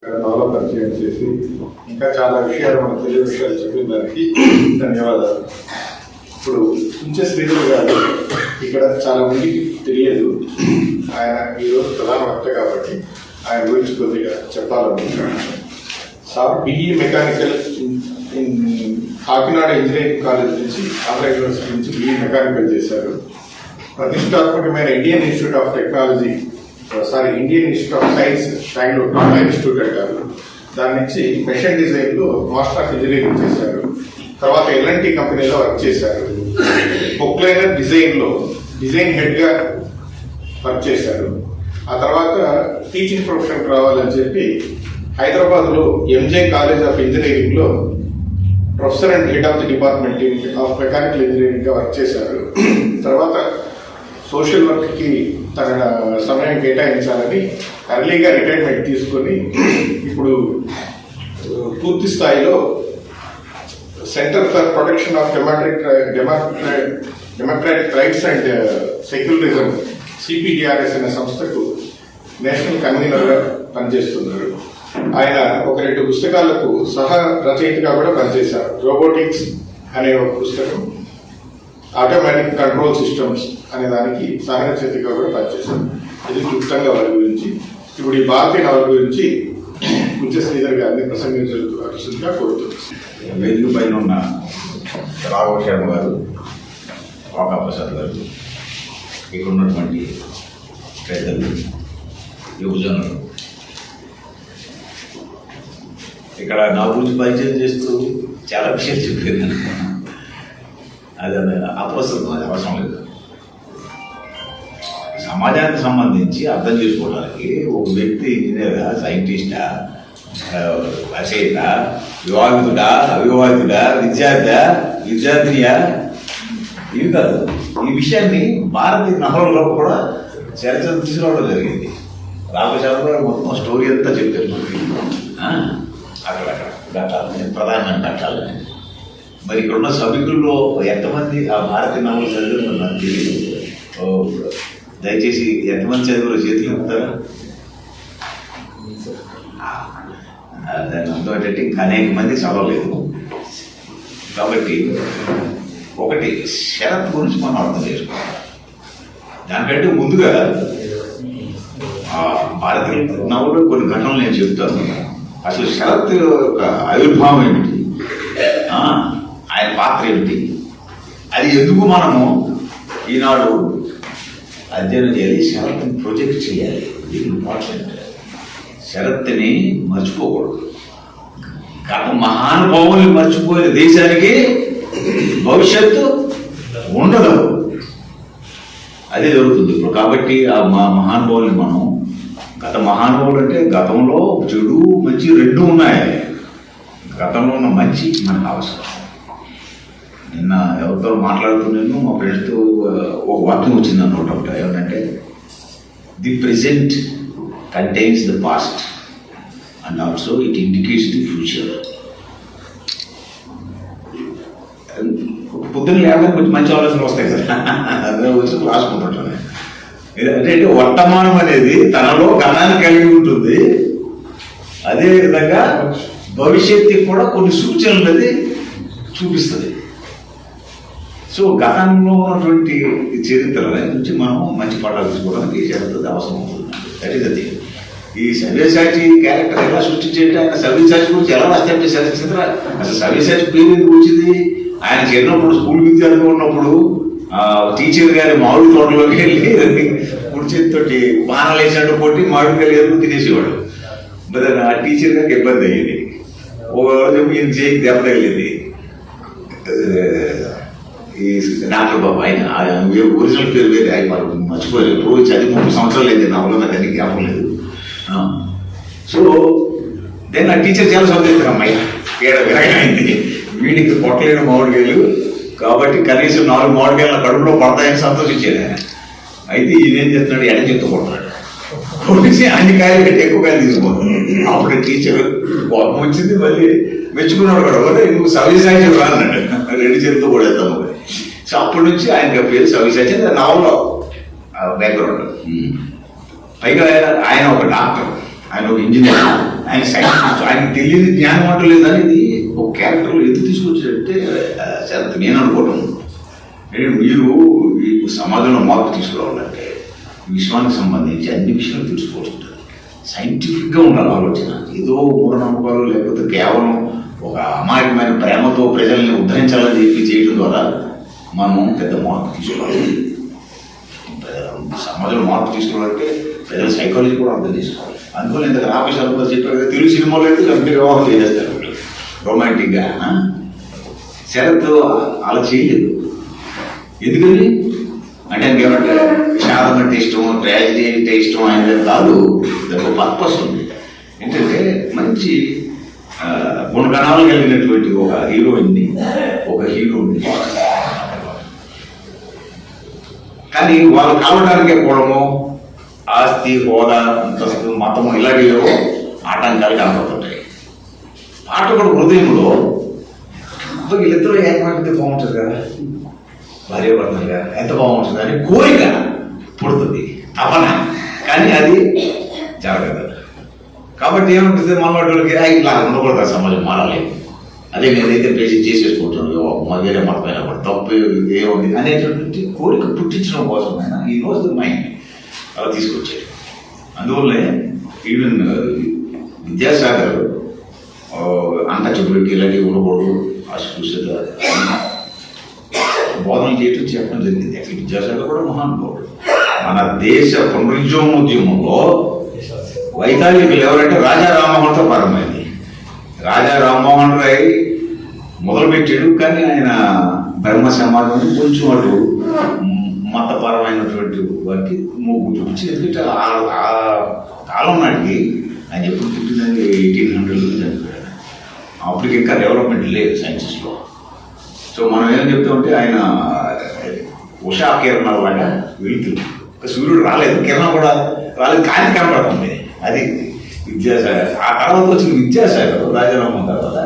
నాలో పరిచయం చేసి ఇంకా చాలా విషయాలు మన తెలియ విషయాలు చెప్పిన దానికి ధన్యవాదాలు. ఇప్పుడు కుంచె శ్రీధర్ గారు ఇక్కడ చాలా మందికి తెలియదు. ఆయన ఈరోజు ప్రధాన వక్త కాబట్టి ఆయన గురించి కొద్దిగా చెప్పాలనుకుంటున్నాను. Sir BE mechanical in Kakinada engineering college నుంచి ఆంధ్ర యూనివర్సిటీ నుంచి బిఈ మెకానికల్ చేశారు. ప్రతిష్టాత్మకమైన Indian institute of technology Indian institute of science Bengaluru Tata institute అంటారు. దాని నుంచి మెషిన్ డిజైన్ లో మాస్టర్ ఆఫ్ ఇంజనీరింగ్ చేశారు. తర్వాత ఎల్ఎన్టీ కంపెనీలో వర్క్ చేశారు. బుక్లైనర్ డిజైన్ లో డిజైన్ హెడ్ గా వర్క్ చేశారు. ఆ తర్వాత టీచింగ్ ప్రొఫెషన్ రావాలని చెప్పి హైదరాబాద్ లో ఎంజే కాలేజ్ ఆఫ్ ఇంజనీరింగ్ లో professor and head of the department of mechanical engineering గా వర్క్ చేశారు. తర్వాత సోషల్ వర్క్ కి తన సమయం కేటాయించాలని ఎర్లీగా రిటైర్మెంట్ తీసుకొని ఇప్పుడు పూర్తి స్థాయిలో centre for protection of democratic rights and secularism CPDRS అనే సంస్థకు నేషనల్ కన్వీనర్ గా పనిచేస్తున్నారు. ఆయన ఒక 2 పుస్తకాలకు సహ రచయితగా కూడా పనిచేశారు. రోబోటిక్స్ అనే ఒక పుస్తకం, ఆటోమేటిక్ కంట్రోల్ సిస్టమ్స్ అనే దానికి సహరచయితగా కూడా పనిచేశారు. ఇది క్లుప్తంగా వారి గురించి. ఇప్పుడు ఈ భారతీయ నవల గురించి కుంచె శ్రీధర్ గారిని ప్రసంగించగా కోరుతున్నాను. వేదిక పైన ఉన్న రాఘవ శర్మ గారు, వాకా ప్రసాద్ గారు, ఇక్కడ ఉన్నటువంటి పెద్దలు, యువజనులు, ఇక్కడ నా గురించి పరిచయం చేస్తూ చాలా విషయాలు చెప్పారు. అది అప్రస్తుతం, అది అవసరం లేదు. సమాజానికి సంబంధించి అర్థం చేసుకోవడానికి ఒక వ్యక్తి ఇంజనీరా, సైంటిస్టా, రచయిత, వివాహితుడా, అవివాహితుడా, విద్యార్థినియా, ఇవి కాదు. ఈ విషయాన్ని భారతీయ నవలలో కూడా చరిత్ర తీసుకురావడం జరిగింది. రామచంద్ర గారు మొత్తం స్టోరీ అంతా చెప్పారు. అక్కడక్కడ ఘట్టాలని, ప్రధానమైన ఘట్టాలని. మరి ఇక్కడ ఉన్న సభికుల్లో ఎంతమంది ఆ భారతీయ నవలు చదివారు నాకు తెలియదు. దయచేసి ఎంతమంది చదివారో చేతులు చెప్తారా? దాని అర్థం ఏంటంటే ఇంకా అనేక మంది చదవలేదు. కాబట్టి ఒకటి శరత్ గురించి మనం అర్థం చేసుకోవాలి. దానికంటే ముందుగా భారతీయ నవలో కొన్ని ఘటనలు నేను చెప్తాను. అసలు శరత్ యొక్క ఆవిర్భావం ఏమిటి, ఆయన పాత్ర ఏమిటి, అది ఎందుకు మనము ఈనాడు అధ్యయనం చేయాలి, శరత్ని ప్రొజెక్ట్ చేయాలి. ఇది ఇంపార్టెంట్. శరత్ని మర్చిపోకూడదు. గత మహానుభావుల్ని మర్చిపోయిన దేశానికి భవిష్యత్తు ఉండదు. అదే జరుగుతుంది ఇప్పుడు. కాబట్టి ఆ మహానుభావుల్ని మనం, గత మహానుభావులు అంటే గతంలో చెడు మంచి రెండు ఉన్నాయి. గతంలో ఉన్న మంచి మనకు అవసరం. నిన్న ఎవరితో మాట్లాడుతున్నాను, మా ఫ్రెండ్స్తో ఒక వాక్యం వచ్చింది అన్నమాట. ఒకటి ఏమంటే, the present contains the past and also it indicates the future. పొద్దున్న లేకపోతే కొంచెం మంచి ఆలోచనలు వస్తాయి సార్, అందులో వచ్చి రాసుకుంటుంటాను. అంటే వర్తమానం అనేది తనలో గతాన్ని కలిగి ఉంటుంది. అదేవిధంగా భవిష్యత్తుకి కూడా కొన్ని సూచనలు అది చూపిస్తుంది. సో గతంలో ఉన్నటువంటి చరిత్ర నుంచి మనం మంచి పాఠాలు తీసుకోవడానికి చరిత్ర అవసరం అవుతుంది. దట్ ఈస్ అది. ఈ సవ్యసాచి క్యారెక్టర్ ఎలా సృష్టించేట, ఆయన సవ్యసాచి గురించి ఎలా రాస్తే చరిత్ర, అసలు సవ్యసాచి పేరు ఎందుకు వచ్చింది? ఆయన చిన్నప్పుడు స్కూల్ విద్యార్థి ఉన్నప్పుడు టీచర్ గారి మామిడి తోటలోకి వెళ్ళి కుడి చేతితోటి బాణాలు వేసినట్టు కొట్టి మామిడికాయలు ఎదురు తినేసేవాడు. మరి ఆ టీచర్ గారికి ఇబ్బంది అయ్యేది. ఒక రోజు ఈయన చేయికి దెబ్బ తగిలింది. ఈ డాక్టర్ బాబు, ఆయన ఒరిజినల్ పేరు వేరే, ఆయన వాళ్ళు మర్చిపోలేదు. రోజు చదివి 30 సంవత్సరాలు అయింది నా వల్ల, నాకు జ్ఞాపకం లేదు. సో దెన్ ఆ టీచర్ చాలా సంతోషించారు. అమ్మాయి విరగైంది, వీడికి పొట్టలేని మామిడికాయలు కాబట్టి కనీసం 4 మామిడికాయలు నా కడుపులో పడతాయని సంతోషించాడు ఆయన. అయితే ఈయనేం చేస్తున్నాడు, ఎడ చెప్తూ కొడుతున్నాడు. కొడిచి అన్ని కాయలు పెట్టి ఎక్కువ కాయలు తీసుకుపోతాడు. అప్పుడు టీచర్ కోపం వచ్చింది, మళ్ళీ మెచ్చుకున్నాడు కూడా. నువ్వు సవ్యసాచి రా అన్నాడు, 2 చేతులతో కొడేస్తాము. సో అప్పటి నుంచి ఆయన పేరు సవ్యసాచి. నవల్లో బ్యాక్గ్రౌండ్. పైగా ఆయన ఒక డాక్టర్, ఆయన ఒక ఇంజనీర్, ఆయన సైంటిస్ట్, ఆయన తెలియని జ్ఞానం అంటూ లేదని ఇది ఒక క్యారెక్టర్లో ఎందుకు తీసుకొచ్చారంటే శరత్ నేను అనుకోవటం, మీరు ఈ సమాజంలో మార్పు తీసుకురావాలంటే విశ్వానికి సంబంధించి అన్ని విషయాలు తెలుసుకోవచ్చు. సైంటిఫిక్గా ఉండాలి ఆలోచన. ఏదో మూఢనమ్మకాలు లేకపోతే కేవలం ఒక అమాయకమైన ప్రేమతో ప్రజల్ని ఉద్ధరించాలని చెప్పి చేయడం ద్వారా మనం పెద్ద మార్పు తీసుకోవాలి. సమాజంలో మార్పు తీసుకోవాలంటే ప్రజల సైకాలజీ కూడా అర్థం చేసుకోవాలి. అందువల్ల ఇంత రామేశ్వరం కూడా చెప్పారు, తెలుగు సినిమాలో అయితే గంభీర వివాహం చేసేస్తారు రొమాంటిక్గా. శరత్ అలా చేయలేదు. ఎందుకని అంటే ఏమంటే శాతం అంటే ఇష్టం, ట్రాజడీ అంటే ఇష్టం ఆయన కాదు. దానికి పర్పస్ ఉంది. ఏంటంటే మంచి గుణగణాలు కలిగినటువంటి ఒక హీరోయిన్ని కానీ వాళ్ళు కావడానికే కూడము ఆస్తి, హోదా, అంతస్తు, మతము ఇలాంటివో ఆటంకాలు కనపడుతుంటాయి. పాట కూడా హృదయంలో వీళ్ళిద్దరూ ఏర్పడితే బాగుంటుంది కదా, భార్య భర్తలుగా ఎంత బాగుంటుంది అని కోరిక పుడుతుంది, తపన. కానీ అది జరగదు. కాబట్టి ఏముంటుంది, మనవాళ్ళకి ఇట్లా ఉండకూడదు, సమాజం మారాలి, అదే నేనైతే బేసిక్ చేసేసుకుంటాను, వేరే మతమైన కూడా తప్పు ఏముంది అనేటువంటి కోరిక పుట్టించడం కోసం ఆయన ఈ రోజు మైండ్ అలా తీసుకొచ్చాడు. అందువల్లే ఈవెన్ విద్యాసాగర్ అన్టచబిలిటీ ఇలాంటివి ఉండకూడదు, అస్పృశ్యత బోధన చేయటం చెప్పడం జరిగింది. యాక్చువల్లీ విద్యాసాగర్ కూడా మహానుభావుడు. మన దేశ పునరుజ్జీవనోద్యమంలో వైతాళికులు ఎవరంటే రాజా రామ్మోహన్తో ప్రారంభమైంది. రాజా రామ్మోహన్ రాయ్ మొదలుపెట్టాడు, కానీ ఆయన బ్రహ్మ సమాజం కొంచెం అటు మతపరమైనటువంటి వారికి మొగ్గు చూపించి, ఎందుకంటే ఆ కాలం నాటికి ఆయన ఎప్పుడు పుట్టిందండి 1800 చనిపోయాడు. అప్పటికి ఇంకా డెవలప్మెంట్ లేదు సైన్సెస్లో. సో మనం ఏం చెప్తామంటే ఆయన ఉషా కిరణాల లాగా వెళ్తుంది. సూర్యుడు రాలేదు, కిరణం కూడా రాలేదు, కానీ కనపడుతుంది. అది విద్యాసాగర్. ఆ తర్వాత వచ్చిన విద్యాసాగర్ రాజారామన్ తర్వాత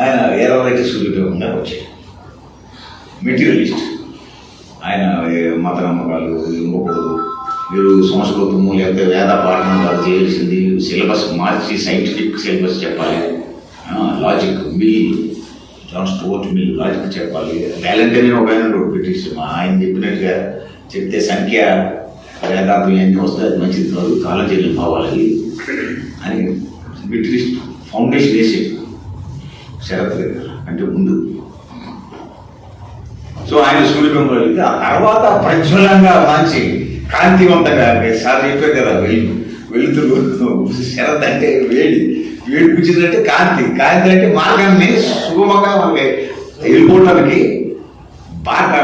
ఆయన ఏరవైతే సూర్యదేవంగా వచ్చాడు. మెటీరియలిస్ట్. ఆయన మత నమ్మకాలు ఇవ్వకూడదు, మీరు సంస్కృతము లేకపోతే వేద పాఠనం కాదు చేయాల్సింది, సిలబస్ మార్చి సైంటిఫిక్ సిలబస్ చెప్పాలి, logic Mill, John Stuart Mill logic చెప్పాలి. వ్యాలంటైన్ ఒక ఆయన బ్రిటిష్, ఆయన చెప్పినట్టుగా చెప్తే సంఖ్య వేదాంతం ఎన్ని వస్తే అది మంచిది కాదు, కాలేజీలు పోవాలి అని బ్రిటిష్ ఫౌండేషన్ వేసి శరత్ అంటే ముందు. సో ఆయన సూర్యబింబం వెళ్తే ఆ తర్వాత ప్రజ్వలంగా మంచి కాంతివంతంగా సార్ చెప్పారు కదా, వెలుతురు. శరత్ అంటే వేడి కూర్చుందంటే కాంతి అంటే మార్గాన్ని సుగమంగా మనకి వెళ్ళిపోవడానికి బాగా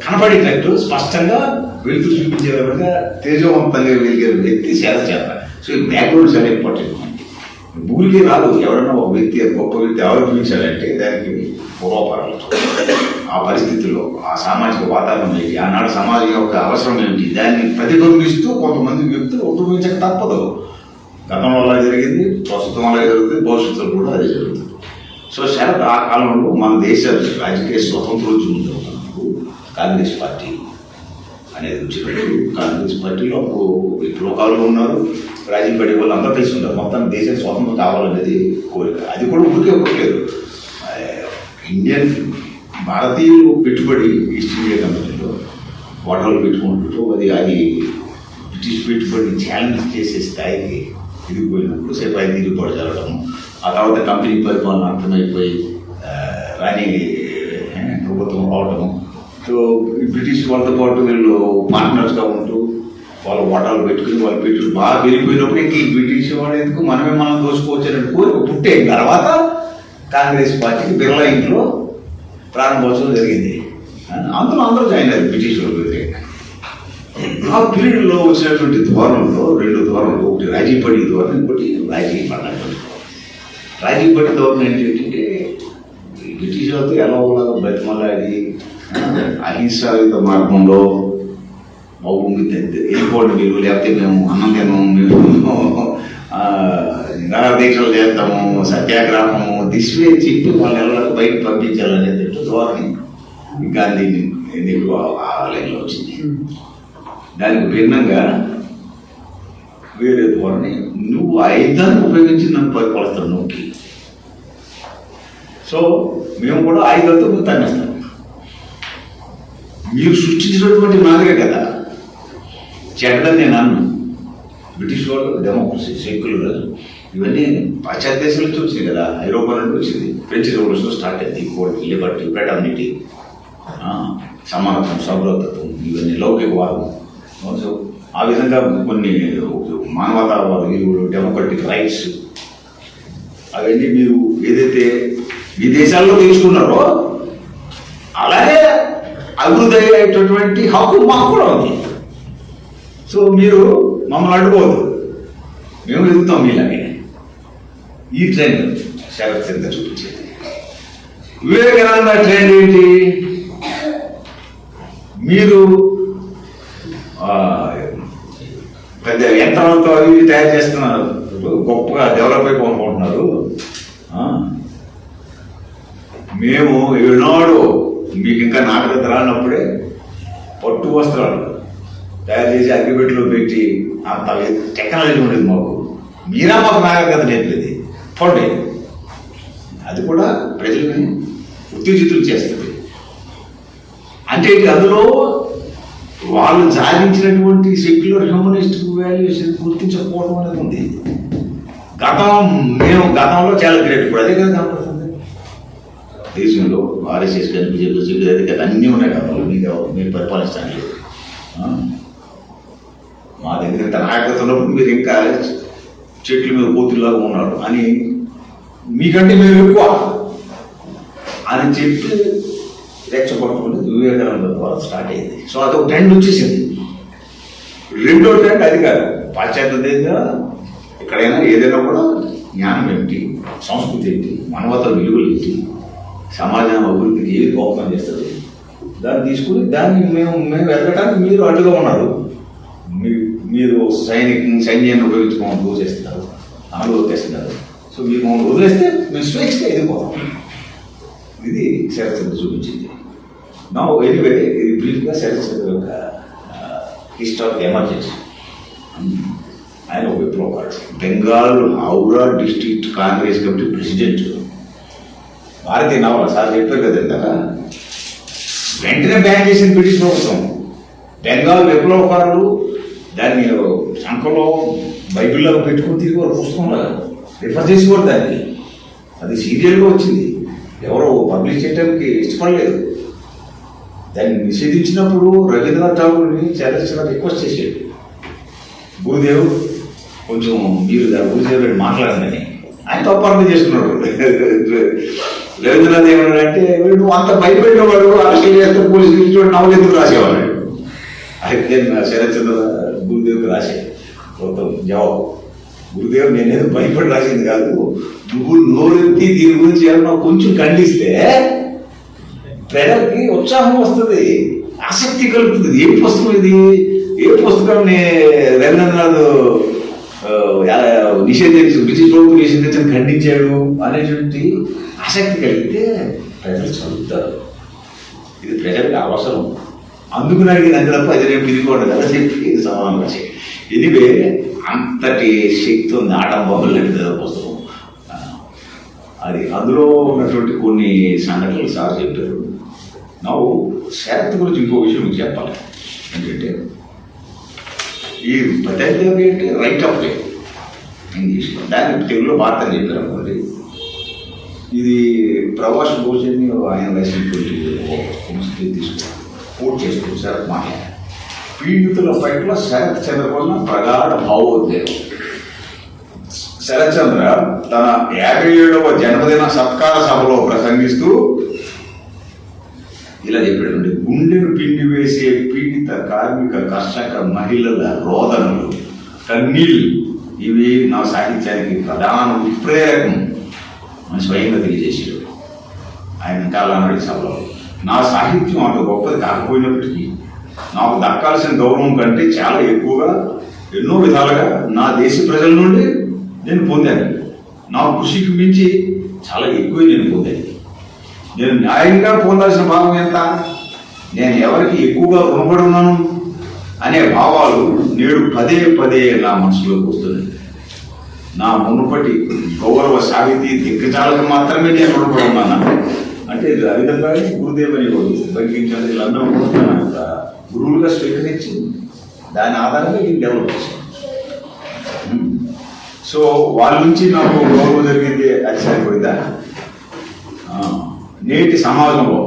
కనపడేటట్టు స్పష్టంగా వెలుతురు చూపించే విధంగా తేజవంతంగా వెలిగే వ్యక్తి శరత్ చేస్తారు. సో ఈ బ్యాక్గ్రౌండ్ చాలా ఇంపార్టెంట్. ఊరికే రాదు. ఎవరైనా ఒక వ్యక్తి గొప్ప వ్యక్తి ఆవిర్భవించాలంటే దానికి పూర్వపరాలు, ఆ పరిస్థితుల్లో ఆ సామాజిక వాతావరణం ఏంటి, ఆనాడు సమాజం యొక్క అవసరం ఏంటి, దాన్ని ప్రతిబింబిస్తూ కొంతమంది వ్యక్తులు ఉపయోగించక తప్పదు. గతంలో అలా జరిగింది, ప్రస్తుతం అలా జరుగుతుంది, భవిష్యత్తులో కూడా అదే జరుగుతుంది. సో శరత్ ఆ కాలంలో మన దేశ రాజకీయ స్వతంత్రోద్యమం జరుగుతున్నప్పుడు కాంగ్రెస్ పార్టీ అనేది వచ్చినప్పుడు, కాంగ్రెస్ పార్టీలో విప్లవకారులు ఉన్నారు, రాజీ పడే వాళ్ళు అందరూ కలిసి ఉన్నారు. మొత్తం దేశం స్వాతంత్రం కావాలనేది కోరిక. అది కూడా ఊరికే ఒక్కలేదు. ఇండియన్ భారతీయులు పెట్టుబడి ఈస్ట్ ఇండియా కంపెనీలో హోటల్ పెట్టుకుంటూ అది బ్రిటిష్ పెట్టుబడిని ఛాలెంజ్ చేసే స్థాయికి తిరిగిపోయినప్పుడు సేపాయి తిరిగిపోవడం జరగడము, ఆ తర్వాత కంపెనీ పరిపాలన అర్థమైపోయి రాణి ప్రభుత్వం రావడము. సో బ్రిటిష్ వాళ్ళతో పాటు వీళ్ళు పార్ట్నర్స్గా ఉంటూ వాళ్ళు ఓటాలు పెట్టుకుని వాళ్ళు పెట్టుకుని బాగా పెరిగిపోయినప్పుడు ఇంక ఈ బ్రిటిష్ వాళ్ళు ఎందుకు మనం దోచుకోవచ్చు అనే కోరిక పుట్టే తర్వాత కాంగ్రెస్ పార్టీకి బిర్లా ఇంట్లో ప్రారంభోత్సవం జరిగింది. అందులో అందరూ జాయిన్ అయ్యారు బ్రిటిష్ వాళ్ళు వ్యతిరేకంగా. ఆ పీరియడ్లో వచ్చినటువంటి ధోరణుల్లో 2 ధోరణులు, ఒకటి రాజీపడి ధోరణి, ఇంకోటి రాజీపడి ధోరణి ఏంటంటే బ్రిటిష్ వాళ్ళతో ఎలా ఉన్నారో బతిమలాడి అహింసాయుత మార్గంలో భూమి వెళ్ళిపోవడం, మీరు లేకపోతే మేము అన్నం తినము, మేము నిరాదీక్షలు చేస్తాము, సత్యాగ్రహము దిశవే చెప్పి వాళ్ళ నెలలకు బయట పంపించాలనేది ధోరణి గాంధీ ఎన్నికలు ఆ లైన్లో వచ్చింది. దానికి భిన్నంగా వేరే ధోరణి. నువ్వు ఆయుధాన్ని ఉపయోగించి నన్ను కొలుస్తావు నువ్వుకి. సో మేము కూడా ఆయుధాలతో తన్నేస్తాం. మీరు సృష్టించినటువంటి మాదిరే కదా చెడ్డని నేను అన్ను. బ్రిటిష్ వాళ్ళు డెమోక్రసీ, సెక్యులర్ ఇవన్నీ పాశ్చాత్య దేశాల నుంచి వచ్చినాయి కదా. ఐరోపా నుండి వచ్చింది. ఫ్రెంచ్ రెవల్యూషన్ స్టార్ట్ అయింది. ఈక్వాలిటీ, లిబర్టీ, ఫ్రెటర్నిటీ, సమానత్వం, సౌరత్వం, ఇవన్నీ లౌకికవాదం. సో ఆ విధంగా కొన్ని మానవతావాదులు, డెమోక్రటిక్ రైట్స్ అవన్నీ మీరు ఏదైతే విదేశాల్లో తీసుకున్నారో అలాగే అభివృద్ధి అయ్యేటటువంటి హక్కు మాకు కూడా ఉంది. సో మీరు మమ్మల్ని అడ్డుకోవద్దు, మేము ఎదుగుతాం మీలాగే. ఈ ట్రెండ్ శరత్ చంద్ర చూపించేది. వివేకానంద ట్రెండ్ ఏంటి? మీరు పెద్ద యంత్రాలతో అవి తయారు చేస్తున్నారు, గొప్పగా డెవలప్ అయిపోనుకుంటున్నారు. మేము ఈనాడు మీకు ఇంకా నాటకత రానప్పుడే పట్టు వస్త్రాలు తయారు చేసి అగ్గిపెట్టెలో పెట్టి అంత టెక్నాలజీ ఉండేది మాకు. మీరా మాకు నాగరికత నేర్పేది. పండి అది కూడా ప్రజల్ని ఉత్తేజితులు చేస్తుంది. అంటే అందులో వాళ్ళు సాధించినటువంటి సెక్యులర్ హ్యూమనిస్ట్ వాల్యూస్ గుర్తించకపోవడం అనేది ఉంది. మేము గతంలో చాలా గ్రేట్. ఇప్పుడు అదే కదా కనపడుతుంది దేశంలో. ఆర్ఎస్ఎస్ కానీ బీజేపీ అదే కదా అన్నీ ఉన్నాయి గతంలో. మీరు పరిపాలించడానికి లేదు. మా దగ్గర ఇంత నాయకత్వం ఉన్నప్పుడు మీరు ఇంకా చెట్ల మీద కోతుల్లాగా ఉన్నారు అని, మీకంటే మేము ఎక్కువ అని చెప్పి రెచ్చగొట్టడం వివేకానంద ద్వారా స్టార్ట్ అయింది. సో అదొక ట్రెండ్ వచ్చేసింది. రెండో ట్రెండ్ అది కాదు. పాశ్చాత్య దేశంగా ఎక్కడైనా ఏదైనా కూడా జ్ఞానం ఏమిటి, సంస్కృతి ఏంటి, మానవతా విలువలు ఏంటి, సమాజం అభివృద్ధికి ఏది దోహదం చేస్తుంది, దాన్ని తీసుకుని దాన్ని మేము ఎదగటానికి మీరు అడ్డుగా ఉన్నారు. మీరు సైన్యాన్ని ఉపయోగించుకోమని దూసేస్తున్నారు, అనుభవిస్తున్నారు. సో మీరు మమ్మల్ని వదిలేస్తే మేము స్వేచ్ఛగా ఎదిగిపోతాం. ఇది శరత్ చంద్ర చూపించింది. నా ఎనివే ఇది బ్రీఫ్గా శరత్ చంద్ర యొక్క హిస్టరీ ఆఫ్ ఎమర్జెన్సీ. ఆయన ఒక విప్లవకారుడు. Bengal Howrah district Congress committee president. భారతీయ నవల సార్ చెప్పారు కదా ఇందాక. వెంటనే బ్యాన్ చేసింది బ్రిటిష్ ప్రభుత్వం. బెంగాల్ విప్లవకారులు దాన్ని సంఖలో బైబిల్లో పెట్టుకుని తిరిగి వారు పుస్తకంలో రిఫర్ చేసేవారు దాన్ని. అది సీరియల్గా వచ్చింది. ఎవరో పబ్లిష్ చేయడానికి ఇష్టపడలేదు. దాన్ని నిషేధించినప్పుడు రవీంద్రనాథ్ ఠాగూర్ని చాలా రిక్వెస్ట్ చేశాడు. గురుదేవ్ కొంచెం మీరు గురుదేవ్ గారు మాట్లాడదని. ఆయన తప్పు అర్థం చేసుకున్నాడు. రవీంద్రనాథ్ ఏమన్నాడంటే, నువ్వు అంత భయపెట్టేవాడు అరెస్ట్ చేస్తే పోలీసులు నవలు ఎందుకు రాసేవాడు. అయితే శరత్ చంద్ర గురుదేవ్కి రాశాడు మొత్తం జవాబు. గురుదేవ్ నేనేదో భయపడి రాసింది కాదు, నువ్వు నోరెత్తి దీని గురించి ఏమన్నా కొంచెం ఖండిస్తే ప్రజలకి ఉత్సాహం వస్తుంది, ఆసక్తి కలుగుతుంది. ఏ పుస్తకం ఇది, ఏ పుస్తకాన్ని రవీంద్రనాథ్ బ్రిటిష్ ప్రభుత్వం నిషేధించని ఖండించాడు అనేటువంటి ఆసక్తి కలిగితే ప్రజలు చదువుతారు. ఇది ప్రజలకి అవసరం. అందుకు అడిగింది అంతే తప్ప అది రేపు తిరిగిపోండి కదా చెప్పి సమానం వచ్చాయి. ఎనివే అంతటి శక్తి ఉంది ఆడంబొమ్మలు లేదా పుస్తకం. అది అందులో ఉన్నటువంటి కొన్ని సంఘటనలు సార్ చెప్పారు. నాకు శరత్ గురించి ఇంకో విషయం మీకు చెప్పాలి. ఏంటంటే ఈ పద్ధతి అంటే రైట్ ఆఫ్ వే ఇంగ్లీష్లో, దాన్ని తెలుగులో వార్త చెప్పారు అనుకోండి. ఇది ప్రవాస్ భోజన్ని ఆయన రాసినటువంటి తీసుకుని కోట్ చేసుకుని శరత్ మాట్లాడారు. పీడితుల పట్ల శరత్ చంద్ర వల్ల ప్రగాఢ భావోద్వేగం. శరత్ చంద్ర తన 57వ జన్మదిన సత్కార సభలో ప్రసంగిస్తూ ఇలా చెప్పాడు. గుండెను పిండి వేసే పీడిత కార్మిక కర్షక మహిళల రోదనలు, కన్నీళ్ళు ఇవి నా సాహిత్యానికి ప్రధాన ఉత్ప్రేరకం అని స్వయంగా తెలియజేశాడు. ఆయన ఇంకా అలా అన్నాడు సభలో, నా సాహిత్యం అంత గొప్పది కాకపోయినప్పటికీ నాకు దక్కాల్సిన గౌరవం కంటే చాలా ఎక్కువగా ఎన్నో విధాలుగా నా దేశ ప్రజల నుండి నేను పొందాను. నా కృషికి మించి చాలా ఎక్కువ నేను పొందాను. నేను న్యాయంగా పొందాల్సిన భాగం ఎంత, నేను ఎవరికి ఎక్కువగా రుణపడి ఉన్నాను అనే భావాలు నేడు పదే పదే నా మనసులోకి వస్తున్నాయి. నా మునుపటి గౌరవ సాహితీ దిగ్గజాలకు మాత్రమే నేను రుణపడి ఉన్నాను. అంటే రవింద్ర గురుదేవ్ అని బతికించాలి, వీళ్ళందరూ కూడా గురువులుగా స్వీకరించి దాని ఆధారంగా ఇది డెవలప్ చేశాను. సో వాళ్ళ నుంచి నాకు గౌరవం జరిగింది, అది సరిపోయిందా? నేటి సమాజంలో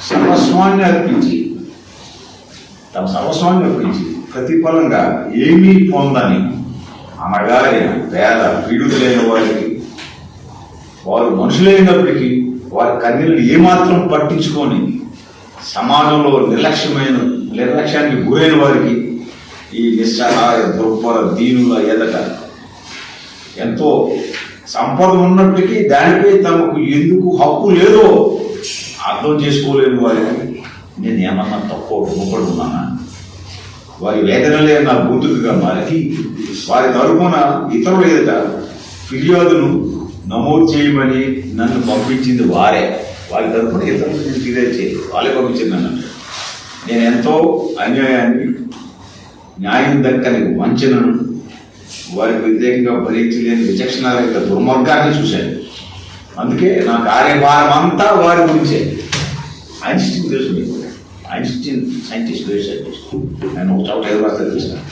సర్వస్వాన్ని అర్పించి తమ సర్వస్వాన్ని అర్పించి ప్రతిఫలంగా ఏమీ పొందని అనగారిన పేద పీడితులైన వారికి, వారు మనుషులైనప్పటికీ వారి కన్నీళ్ళు ఏమాత్రం పట్టించుకొని సమాజంలో నిర్లక్ష్యానికి గురైన వారికి ఈ నిస్సహాయ దుర్భర దీనుల ఎదట ఎంతో సంపద ఉన్నప్పటికీ దానిపై తమకు ఎందుకు హక్కు లేదో అర్థం చేసుకోలేని వారికి నేను ఏమన్నా తక్కువ రుణపడి ఉన్నానా? వారి వేదనలే నా గొంతుకుగా మారి వారి తరపున ఇతరుల ఎదుట ఫిర్యాదును నమోదు చేయమని నన్ను పంపించింది వారే. వారి తరపున ఇతరులు నేను ఫిర్యాదు చేయాలి, వాళ్ళే పంపించింది నన్ను. నేను ఎంతో అన్యాయాన్ని, న్యాయం దక్కని వంచనను, వారికి వ్యతిరేకంగా భరించలేని విచక్షణారహిత దుర్మార్గాన్ని చూశాను. అందుకే నా కార్యభారం అంతా వారి గురించే. ఐన్స్టీన్ తెలుసు మీకు, ఐన్స్టీన్ సైంటిస్ట్, గ్రేట్ సైంటిస్ట్. నేను ఒక చోట ఏదో రాస్తే తెలుసాను.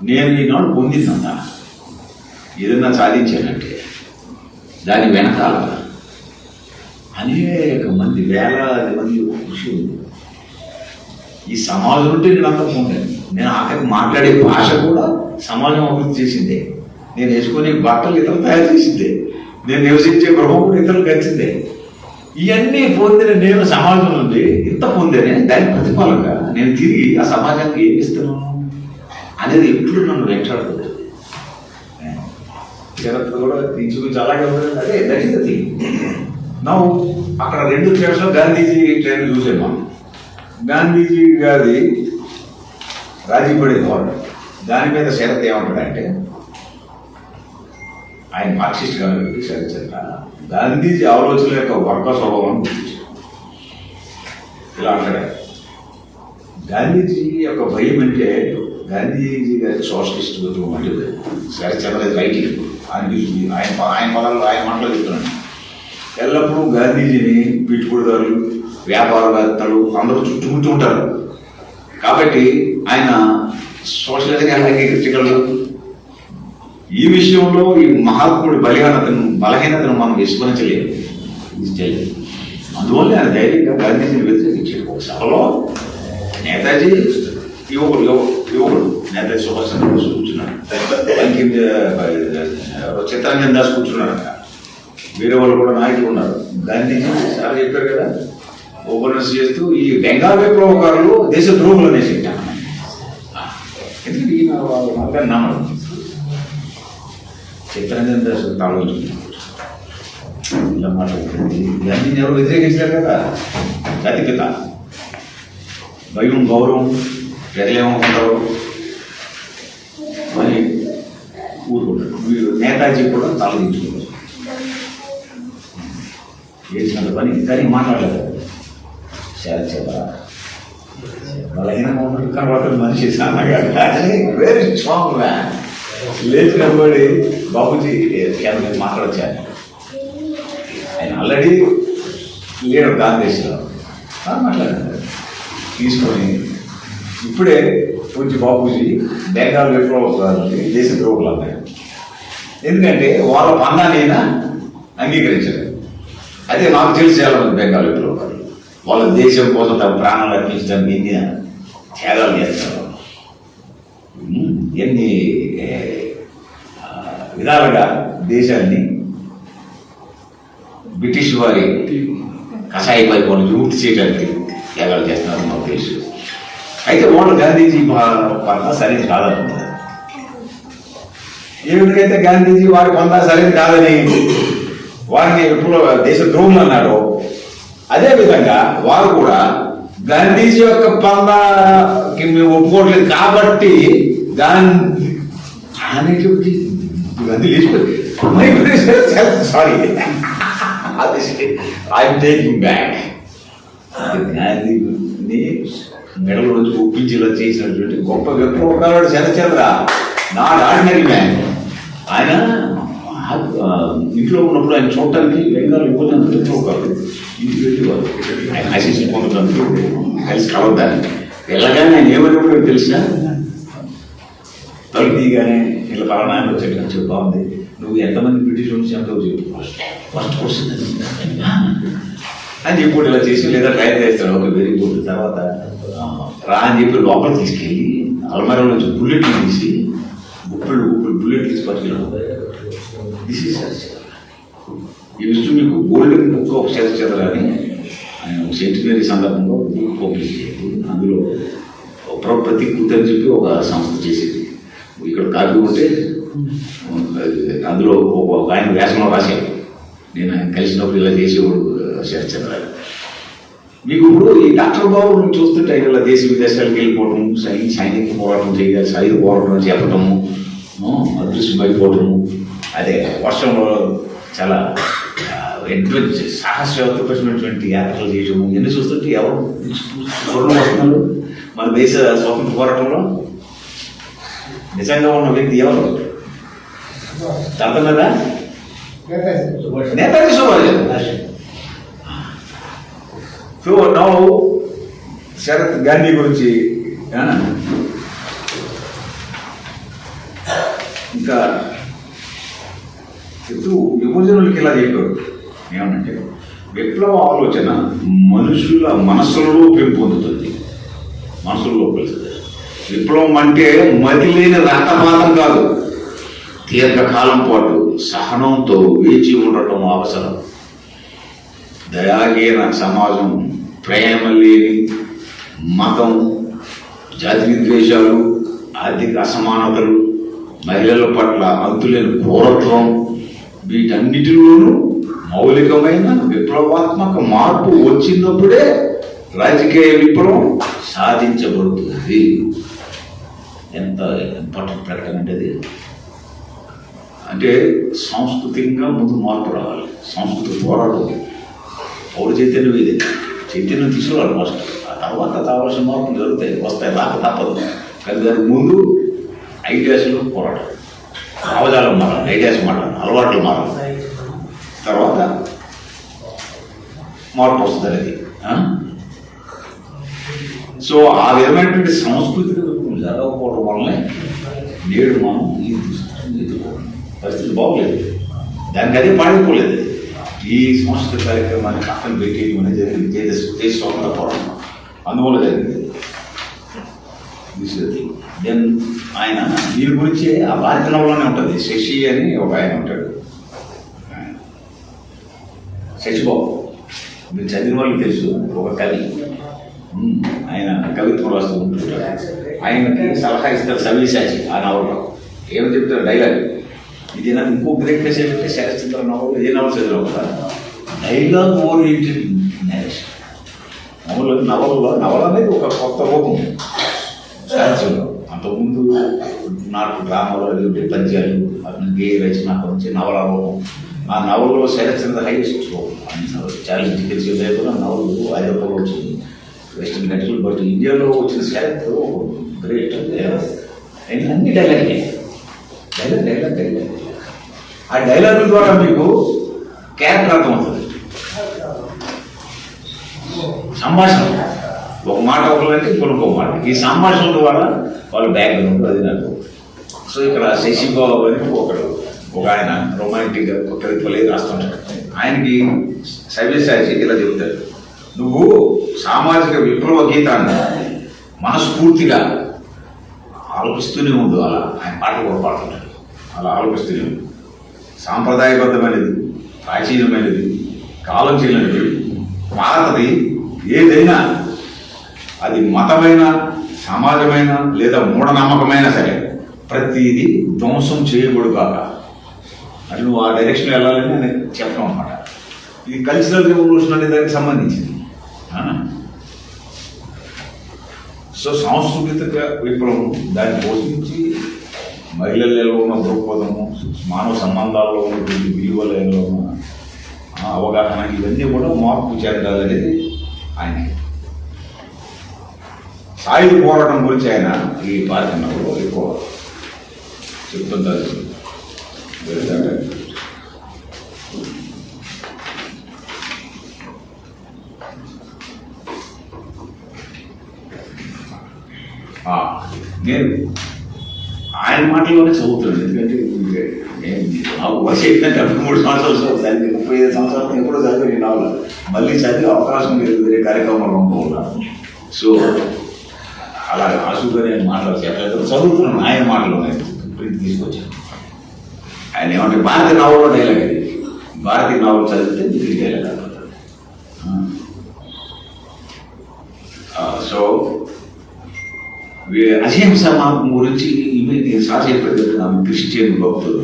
నేను ఈనాడు పొందిందంతా ఏదన్నా సాధించానంటే దాని వెనకాల అనేక మంది, వేలాది మంది కృషి ఉంది. ఈ సమాజం నుండి నేను అంతా పొందాను. నేను ఆఖరికి మాట్లాడే భాష కూడా సమాజం అభివృద్ధి చేసిందే. నేను వేసుకునే బట్టలు ఇతరులు తయారు చేసిందే. నేను నివసించే గృహం కూడా ఇతరులు గచ్చిందే. ఇవన్నీ పొందిన నేను సమాజం నుండి ఇంత పొందేనే దాని ప్రతిఫలంగా నేను తిరిగి ఆ సమాజానికి ఏమి ఇస్తున్నాను అనేది ఎప్పుడు నన్ను వెంటాడుతుంది. జగత్తు కూడా దీని గురించి అలాగే ఉంటుంది. అదే దట్ ఈస్ ద థింగ్. నవ్వు అక్కడ 2 ట్రైన్స్లో గాంధీజీ ట్రైన్ చూసాను మనం. గాంధీజీ గారి రాజీ పడే ధోరణి, దాని మీద శరత్ ఏమంటాడంటే, ఆయన మార్క్సిస్ట్ కాబట్టి శరత్ గాంధీజీ ఆలోచన యొక్క వర్గ స్వభావం గుర్తించారు. ఇలా అంటాడు, గాంధీజీ యొక్క భయం అంటే గాంధీజీ గారి సోషలిస్ట్ అంటే శరత్ రైటింగ్ ఆయన పదాలు ఆయన మాటలు చెప్తున్నాడు. ఎల్లప్పుడూ గాంధీజీని పిట్టుకుడుదారులు, వ్యాపారవేత్తలు అందరూ చుట్టుముట్టి ఉంటారు. కాబట్టి ఆయన సోషలిజం అంగీకరించగలరు. ఈ విషయంలో ఈ మహాత్ముడి బలహీనతను మనం విస్మరించలేదు. అందువల్ల ఆయన ధైర్యంగా గాంధీజీని వ్యతిరేకించాడు. ఒక సభలో నేతాజీ యువకుడు నేతాజీ సుభాష్ చంద్రబోస్ కూర్చున్నాడు, చిత్తరంజన్ దాస్ కూర్చున్నాడు, వేరే వాళ్ళు కూడా నాయకులు ఉన్నారు. గాంధీజీ సార్ చెప్పారు కదా, ఓపెనర్స్ చేస్తూ ఈ బెంగాల్ విప్లవకారులు దేశ ద్రోహులు అనేసి ఎందుకంటే ఈయన వాళ్ళ మార్గాన్ని నమ్మడం. చిత్తరంజన్ దాస్ ఆలోచించారు, ఇలా మాట్లాడుతుంది. గాంధీని ఎవరు వ్యతిరేకించారు కదా, జాతిపిత, భయం గౌరవం ప్రజలేమనుకుంటారు అని ఊరుకుంటారు. నేతాజీ కూడా తలదించుకుంటారు, చేసినంత పని కానీ మాట్లాడలేదు. శరత్ బలహీనంగా ఉన్నట్టు కనబడుతుంది మనిషి కానీ వెరీ స్ట్రాంగ్ మ్యాన్. లేచి కనబడి బాబుజీ కేంద్రం మాట్లాడొచ్చాను. ఆయన ఆల్రెడీ లీడర్ కాంగ్రెస్లో మాట్లాడారు. తీసుకొని ఇప్పుడే పూజ్య బాబూజీ బెంగాల్ విప్లవకారులకి దేశ ద్రోహులు అన్నారు. ఎందుకంటే వాళ్ళ పందాన్ని అయినా అంగీకరించారు. అదే నాకు తెలిసి చాలా మంది బెంగాల్ విప్లవకారులు వాళ్ళ దేశం కోసం తమ ప్రాణాలు అర్పించడానికి ఎన్ని త్యాగాలు చేస్తారు. ఎన్ని విధాలుగా దేశాన్ని బ్రిటిష్ వారి కషాయ పరిపాలన విముక్తి చేయడానికి త్యాగాలు చేస్తున్నారు మాకు తెలుసు. అయితే వాళ్ళు గాంధీజీ పట్ల సరైనది కాదనుకుంటారు. ఏమిటైతే గాంధీజీ వారి పొందా సరైనది కాదని వారిని ఎప్పుడు దేశ ద్రోహులు అన్నారో, అదేవిధంగా వారు కూడా గాంధీజీ యొక్క పందాకి మేము ఒప్పుకోవట్లేదు కాబట్టి గాంధీ లేచిపోయింది. Sorry, I'm taking back. గాంధీని మెడల రోజు ఒప్పించి ఇలా చేసినటువంటి గొప్ప విప్లవకారుడు శరత్చంద్ర, నాట్ ఆర్డినరీ మ్యాన్. ఆయన ఇంట్లో ఉన్నప్పుడు ఆయన చూడటానికి బెంగాల్ యువజన విప్లవకారుడు ఇంటికి వెళ్ళేవారు. ఆయన ఆశీస్సు పొందుతానికి కలిసి కలవద్దాన్ని వెళ్ళగానే ఆయన ఏమన్నా తెలిసినా తలుపు తీయగానే ఇలా పలానా వచ్చాడు అని చెప్పి బాగుంది, నువ్వు ఎంతమంది బ్రిటిష్ నుంచి ఎంతో చెప్పు ఫస్ట్ క్వశ్చన్ అని చెప్పి ఇలా చేసి లేదా ట్రై చేస్తాడు. ఒక వెరీ గుడ్. తర్వాత రా అని చెప్పి లోపల తీసుకెళ్ళి అల్మారా నుంచి బుల్లెట్లు తీసి గుప్పెళ్ళు బుల్లెట్ తీసి పట్టుకెళ్ళాడు. This is Sarathchandra. ఈ విషయం మీకు గోల్డెన్ బుక్ ఆఫ్ శరత్చంద్ర అని ఆయన సెంటినరీ సందర్భంగా బుక్ పబ్లిష్ చేసి అందులో ప్రతి కృతి అని చెప్పి ఒక సంస్థ చేసేది. ఇక్కడ కాపీ ఉంటే అందులో ఒక ఆయన వ్యాసంలో రాశాడు, నేను ఆయన కలిసినప్పుడు ఇలా చేసేవాడు శరత్చంద్ర. మీకు ఇప్పుడు ఈ డాక్టర్ బాబు చూస్తుంటే ఇలా దేశ విదేశాలకు వెళ్ళిపోవడం, సైనిక పోరాటం చేయాలి, సైనిక పోరాటం చెప్పటము, అదృశ్యమైపోవటము, అదే వర్షంలో చాలా అడ్వెంచర్ సాహసోపేతమైనటువంటి యాత్రలు చేయటము, ఇవన్నీ చూస్తుంటే ఎవరు స్వర్ణం వస్తున్నారు మన దేశ స్వాతంత్ర పోరాటంలో నిజంగా ఉన్న వ్యక్తి ఎవరు అర్థం కదా? నేతాజీ సుభాష్. సో నౌ శరత్ గాంధీ గురించి ఇంకా చెప్తూ యువజనులకి ఇలా చెప్పారు ఏమనంటే, విప్లవ ఆలోచన మనుషుల మనసులలో పెంపొందుతుంది, మనసుల్లో పెరుగుతుంది. విప్లవం అంటే మతి లేని రక్తపాతం కాదు, దీర్ఘకాలం పాటు సహనంతో వేచి ఉండటం అవసరం. దయాహీన సమాజం, ప్రేమ లేని మతం, జాతి విద్వేషాలు, ఆర్థిక అసమానతలు, మహిళల పట్ల అంతులేని క్రూరత్వం, వీటన్నిటిలోనూ మౌలికమైన విప్లవాత్మక మార్పు వచ్చినప్పుడే రాజకీయ విప్లవం సాధించబడుతుంది. ఎంత ఇంపార్టెంట్ ప్రకటన అంటే అది. అంటే సాంస్కృతికంగా ముందు మార్పు రావాలి, సాంస్కృతిక పోరాటం. పౌరు చైతన్యం ఇది, చైతన్యం తీసుకురావాలి ఫస్ట్, ఆ తర్వాత కావాల్సిన మార్పులు జరుగుతాయి, వస్తాయి, రాక తప్పదు. కానీ దానికి ముందు ఐడియాస్లో పోరాటం, భావజాలం మారాలి, ఐడియాస్ మారాలి, అలవాట్లు మారాలి, తర్వాత మార్పు వస్తుంది అనేది. సో ఆ విధమైనటువంటి సాంస్కృతిక జరగకపోవడం వల్లనే నేడు మనం ఈ పరిస్థితి బాగోలేదు, దానికి అదే పాడిపోలేదు. ఈ సంస్కృత కార్యక్రమాన్ని పక్కన పెట్టేయడం అనేది జరిగింది దేశ స్వాతంత్ర పోరాటం, అందువల్ల జరిగింది. దెన్ ఆయన దీని గురించి ఆ భారత నవలోనే ఉంటుంది. శశి అని ఒక ఆయన ఉంటాడు, శశిబాబు, మీరు చదివిన వాళ్ళకి తెలుసు, ఒక కవి. ఆయన కవిత్వం రాస్తూ ఉంటుంటాడు. ఆయనకి సలహా ఇస్తారు సవ్యసాచి ఆ నవల్లో. ఏమని చెప్తారు డైలాగ్, ఇది నాకు ఇంకో గ్రేట్నెస్ ఏంటంటే శరత్చంద్ర నవలు ఏ నవలు చదివాం కదా, డైలాగ్ ఓరియంటెడ్ నేరేషన్. నవల అనేది ఒక కొత్త రూపం శరత్చంద్ర. అంతకుముందు నాటు డ్రామాలు, పద్యాలు, గేయ రచన, అక్కడి నుంచి నవల రూపం. ఆ నవలలో శరత్చంద్ర హైయెస్ట్ రూపం. చార్లెస్ డికెన్స్ కూడా నవలు ఐరోపాలో వచ్చింది, వెస్టర్న్ కంట్రీలు. బట్ ఇండియాలో వచ్చిన శరత్ గ్రేట్. అన్ని డైలాగ్. ఆ డైలాగుల ద్వారా మీకు క్యారెక్టర్ అర్థమవుతుంది. సంభాషణ, ఒక మాట ఒకరంటే ఇంకొక మాట, ఈ సంభాషణ ద్వారా వాళ్ళ బ్యాక్గ్రౌండ్ అది నాకు. సో ఇక్కడ శశిబాబు అని ఒక ఆయన రొమాంటిక్గా కవిత్వాలు రాస్తుంటాడు. ఆయనకి సవ్యసాచి ఇలా చెప్తాడు, నువ్వు సామాజిక విప్లవ గీతాన్ని మనస్ఫూర్తిగా ఆలోచిస్తూనే ఉండు. అలా ఆయన పాటలు కూడా పాడుతుంటాడు, అలా ఆలోచిస్తూనే ఉంది. సాంప్రదాయబద్ధమైనది, ప్రాచీనమైనది, కాలం చెల్లినది, పాతది ఏదైనా, అది మతమైన, సమాజమైన లేదా మూఢనమ్మకమైనా సరే, ప్రతిదీ ధ్వంసం చేయకూడదుగాక. అది నువ్వు ఆ డైరెక్షన్ వెళ్ళాలని నేను చెప్పడం అన్నమాట. ఇది కల్చరల్ రెవల్యూషన్ అనే దానికి సంబంధించింది. సో సాంస్కృతిక విప్లవం దాన్ని పోషించి మహిళలలో ఉన్న దృక్పథము, మానవ సంబంధాల్లో ఉన్నటువంటి విలువలలో ఉన్న అవగాహన, ఇవన్నీ కూడా మార్పు చెందాలనేది ఆయన. సాయుధ పోరాటం గురించి ఆయన ఈ భారతీయ నవలో ఎక్కువ చెప్తుంటారు. నేను ఆయన మాటల్లోనే చదువుతున్నాను. ఎందుకంటే నాకు వయసు ఏంటంటే 3 సంవత్సరాలు చదువుతాను, 35 సంవత్సరాలు ఎప్పుడో చదివి నేను నావల మళ్ళీ చదివే అవకాశం లేదు వేరే కార్యక్రమాలు ఉంటున్నాను. సో అలా ఆసుగా నేను మాట్లాడలేదు, చదువుతున్నాను ఆయన మాటలోనే ప్రింట్ తీసుకొచ్చాను. ఆయన ఏమంటే భారతీయ నావల్లో డైలాగ్ అది, భారతీయ నావల్ చదివితే మీకు డైలాగ్ అనుకుంటారు. సో అహింస మార్గం గురించి సార్ చెప్పేది ఆమె క్రిస్టియన్ భక్తులు,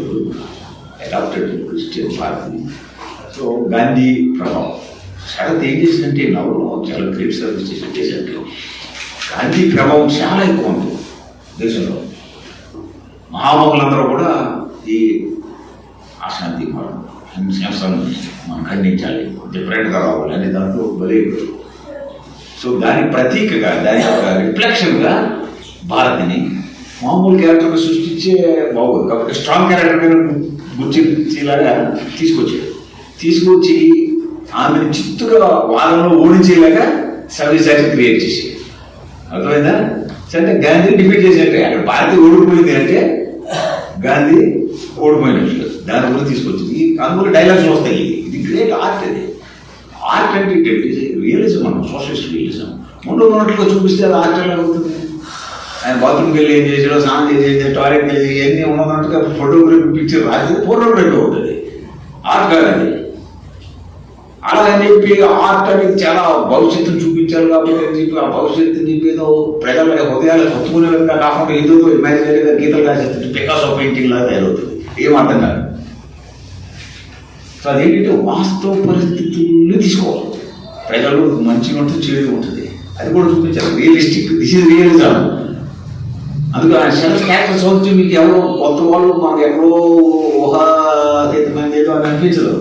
adapted Christian party. So Gandhi ప్రభావం శరత్ ఏం చేసిందంటే నవలో చాలా గ్రేట్ సర్వీస్ చేసినట్టే గాంధీ ప్రభావం చాలా ఎక్కువ ఉంది దేశంలో. మహామహులందరూ కూడా ఈ అశాంతి హింసను మనం ఖండించాలి, డిఫరెంట్గా రావాలి అనే దాంట్లో బలేదు. సో దాని ప్రతీకగా, దాని యొక్క రిఫ్లెక్షన్గా భారత్ని మామూలు క్యారెక్టర్గా సృష్టించే బాగోదు కాబట్టి స్ట్రాంగ్ క్యారెక్టర్ మీద గుర్తించేలాగా తీసుకొచ్చి ఆమెను చిత్తుగా వాళ్ళలో ఓడించేలాగా సర్వీస్ యాక్షన్ క్రియేట్ చేసి, అర్థమైందా? సరే గాంధీ డిఫీట్ చేసినట్టే, అక్కడ భారతీయ ఓడిపోయింది అంటే గాంధీ ఓడిపోయినట్లు దాని గురించి తీసుకొచ్చింది. అందులో డైలాగ్స్ వస్తాయి. ఇది గ్రేట్ ఆర్ట్. అది ఆర్ట్ అంటే రియలిజం, మనం సోషలిస్ట్ రియలిజం ఉన్నట్టుగా చూపిస్తే అది ఆర్ట్ ఎలా అవుతుంది? ఆయన బాత్రూమ్కి వెళ్ళి ఏం చేసాడో, స్నానం చేసి టాయిలెట్కి వెళ్ళి ఇవన్నీ ఉన్నట్టుగా ఫోటోగ్రఫీ పిక్చర్ రాసి ఫోటోగ్రఫీ అవుతుంది, ఆర్ట్ కాదు అది. అలా అని చెప్పి ఆర్ట్ అనేది చాలా భవిష్యత్తును చూపించాలి కాబట్టి అని చెప్పి ఆ భవిష్యత్తుని ఏదో ప్రజల హృదయాలు హత్తుకునే విధంగా కాకుండా ఏదో ఇమాజినరీగా గీతలు రాసేస్తుంది, పికాసో పెయింటింగ్ లాగా తయారవుతుంది. ఏం అర్థం కాదు. సో అదేంటంటే వాస్తవ పరిస్థితుల్ని తీసుకోవాలి. ప్రజలు మంచిగా ఉంటుంది, చెడు ఉంటుంది, అది కూడా చూపించాలి. Realistic, this is realism. అందుకు ఆ సెల్ఫ్ క్యారెక్టర్స్ వచ్చి మీకు ఎవరో కొత్త వాళ్ళు మాకు ఎక్కడో ఊహాతీతమైనది ఏదో అని అనిపించదు.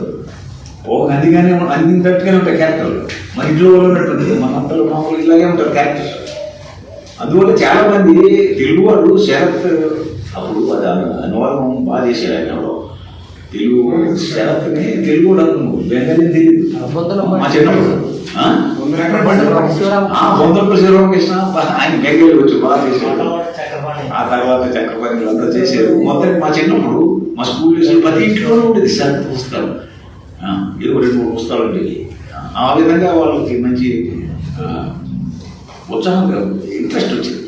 అందుకనే అందినట్టుగానే ఉంటాయి క్యారెక్టర్లు. మన ఇంట్లో వాళ్ళు ఉన్నట్టుంది, మన అంతలో మామూలు ఇలాగే ఉంటారు క్యారెక్టర్స్. అందువల్ల చాలా మంది తెలుగు వాళ్ళు శరత్ అప్పుడు అది అనువాదం బాగా చేశారు. ఆయన తెలుగు శరత్ని తెలుగు కూడా బెంగాలీ తెలియదు. మా చిన్నప్పుడు బొందలపల్లి శ్రీరామకృష్ణ ఆయన బెంగాలీ వచ్చి బాగా చేశాడు. ఆ తర్వాత చక్రపాణి అంతా చేశారు. మొత్తం మా చిన్నప్పుడు మా స్కూల్ ప్రతి ఇంట్లోనే ఉండేది శరత్ పుస్తకాలు, ఏదో 2-3 పుస్తకాలు ఉండేవి. ఆ విధంగా వాళ్ళకి మంచి ఉత్సాహంగా ఇంట్రెస్ట్ వచ్చింది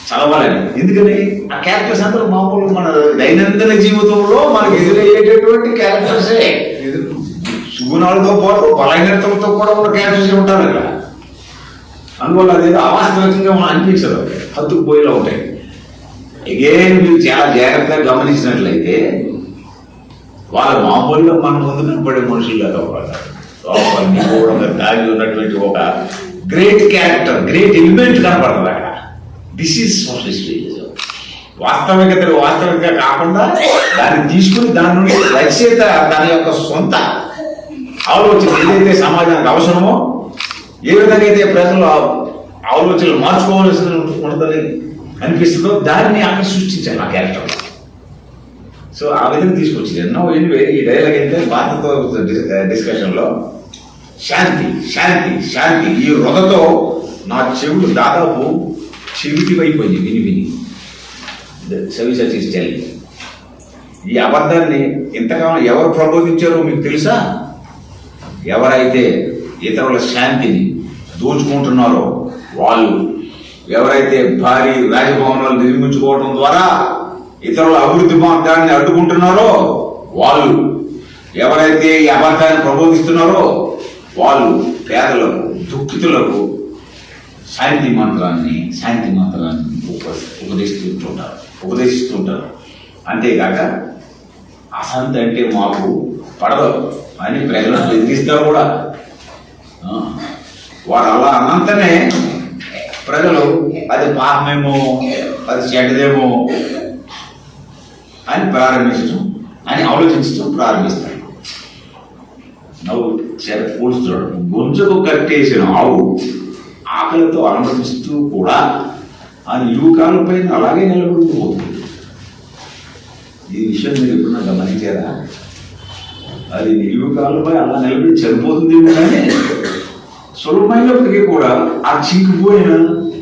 చదవాలని. ఎందుకని ఆ క్యారెక్టర్స్ అందరూ మామూలు మన దైనందిన జీవితంలో మనకు ఎదురయ్యేటటువంటి క్యారెక్టర్సే. సుగుణాలతో పాటు బలహీనతలతో కూడా ఉన్న క్యారెక్టర్స్ ఉంటారు అక్కడ. అందువల్ల అదేదో అవాస్తవికంగా మనం అనిపించదు, హత్తుకుపోయేలా ఉంటాయి. అగైన్ మీరు చాలా జాగ్రత్తగా గమనించినట్లయితే వాళ్ళ మామూలుగా మన ముందు కనపడే మనుషులు కాకుండా కూడా దాగి ఉన్నటువంటి ఒక గ్రేట్ క్యారెక్టర్, గ్రేట్ ఎలిమెంట్ కనపడుతుంది అక్కడ. This is socialist realism. వాస్తవికంగా కాకుండా దాన్ని తీసుకుని దాని నుండి రచయిత దాని యొక్క సొంత ఆలోచన ఏదైతే సమాజానికి అవసరమో, ఏ విధంగా అయితే ప్రజలు ఆలోచనలు మార్చుకోవాల్సి ఉంటుందని అనిపిస్తుందో దాన్ని అక్కడ సృష్టించాలి ఆ క్యారెక్టర్. సో ఆ విధంగా తీసుకొచ్చింది. ఎన్నో ఎనివే ఈ డైలాగ్ అయితే భారతతో డిస్కషన్లో శాంతి శాంతి శాంతి ఈ వృధతో నా చెవులు దాదాపు చెవిటి అయిపోయింది విని సవిసరి. ఈ అబద్ధాన్ని ఇంతకాలం ఎవరు ప్రబోధించారో మీకు తెలుసా? ఎవరైతే ఇతరుల శాంతిని దోచుకుంటున్నారో వాళ్ళు, ఎవరైతే భారీ రాజభవనాలు నిర్మించుకోవడం ద్వారా ఇతరుల అభివృద్ధి మార్గాన్ని అడ్డుకుంటున్నారో వాళ్ళు, ఎవరైతే ఈ అబద్ధాన్ని ప్రబోధిస్తున్నారో వాళ్ళు పేదలకు, దుఃఖితులకు శాంతి మంత్రాన్ని ఉపదేశిస్తుంటారు. అంతేకాక అశాంతి అంటే మాకు పడదు అని ప్రజలను బెదిరిస్తారు కూడా. వాడు అలా అన్నంతనే ప్రజలు అది పాపమేమో, అది చెడ్డదేమో అని ఆలోచించడం ప్రారంభిస్తాడు. నవ్వు పోల్చుతాడు. గొంతుకు కట్టేసిన ఆవు ఆకలితో అనుమతిస్తూ కూడా ఆ నిలువు కాళ్ళపై అలాగే నిలబడిపోతుంది. ఈ విషయం మీరు ఎప్పుడన్నా గమనించారా? అది నిలువు కాళ్ళపై అలా నిలబడి చనిపోతుంది కానీ సులభమైనప్పటికీ కూడా ఆ చింకిపోయిన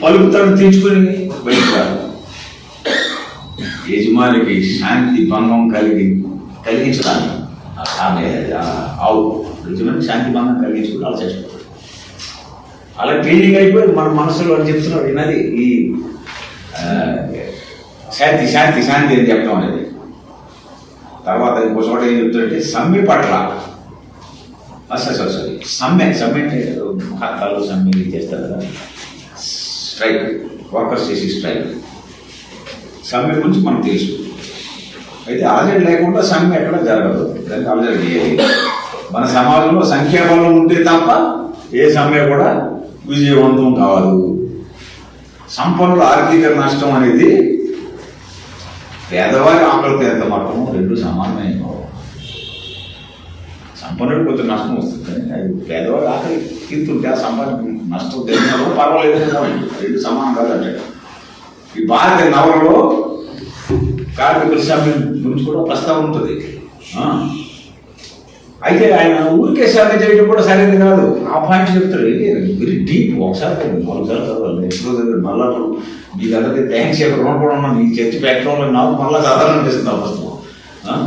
పలుకుతాడు తెచ్చుకొని బయటకు యజమానికి శాంతి భంగం కలిగించడానికి ఆమె ఆవు యజమానికి శాంతి భంగం కలిగించుకుని అలా చచ్చిపోతాడు. అలా ట్రైనింగ్ అయిపోయి మన మనసులో అని చెప్తున్నాడు విన్నది ఈ శాంతి శాంతి శాంతి అని చెప్పడం అనేది. తర్వాత ఇంకో చోట ఏం చెప్తుంటే సమ్మె పట్ల సారీ సమ్మె అంటే మహాత్మాలు సమ్మె చేస్తారు కదా, స్ట్రైక్, వర్కర్స్ చేసి స్ట్రైక్. సమ్మె గురించి మనకు తెలుసు. అయితే అలజడి లేకుండా సమ్మె ఎక్కడ జరగదు, దానికి అలజడి చేయాలి. మన సమాజంలో సంఖ్యాబలం ఉంటే తప్ప ఏ సమ్మె కూడా విజయవంతం కావాలి. సంపన్నుల ఆర్థిక నష్టం అనేది పేదవారి ఆకలితో ఎంత మాత్రమో రెండు సమానమైన. సంపన్నుడు కొంచెం నష్టం వస్తుంది కానీ అది పేదవారి ఆకలి తీరుతుంటే ఆ సంపాదన నష్టం తెలిసినా పర్వాలేదు, రెండు సమానం కాదంటాడు. ఈ భారత నవలలో కార్మికుల సమ్మె గురించి కూడా ప్రస్తావన ఉంటుంది. అయితే ఆయన ఊరికే సమ్మె చేయడం కూడా సరైనది కాదు. ఆ పాయింట్ చెప్తాడు వెరీ డీప్. ఒకసారి చదవాలి, ఎప్పుడు మళ్ళా మీకు అందరికీ థ్యాంక్స్ చెప్పడం కూడా ఉన్నాను. ఈ చర్చి పెట్టడంలో నాకు మళ్ళీ చదవాలనిపిస్తుంది. ఆ పుస్తకం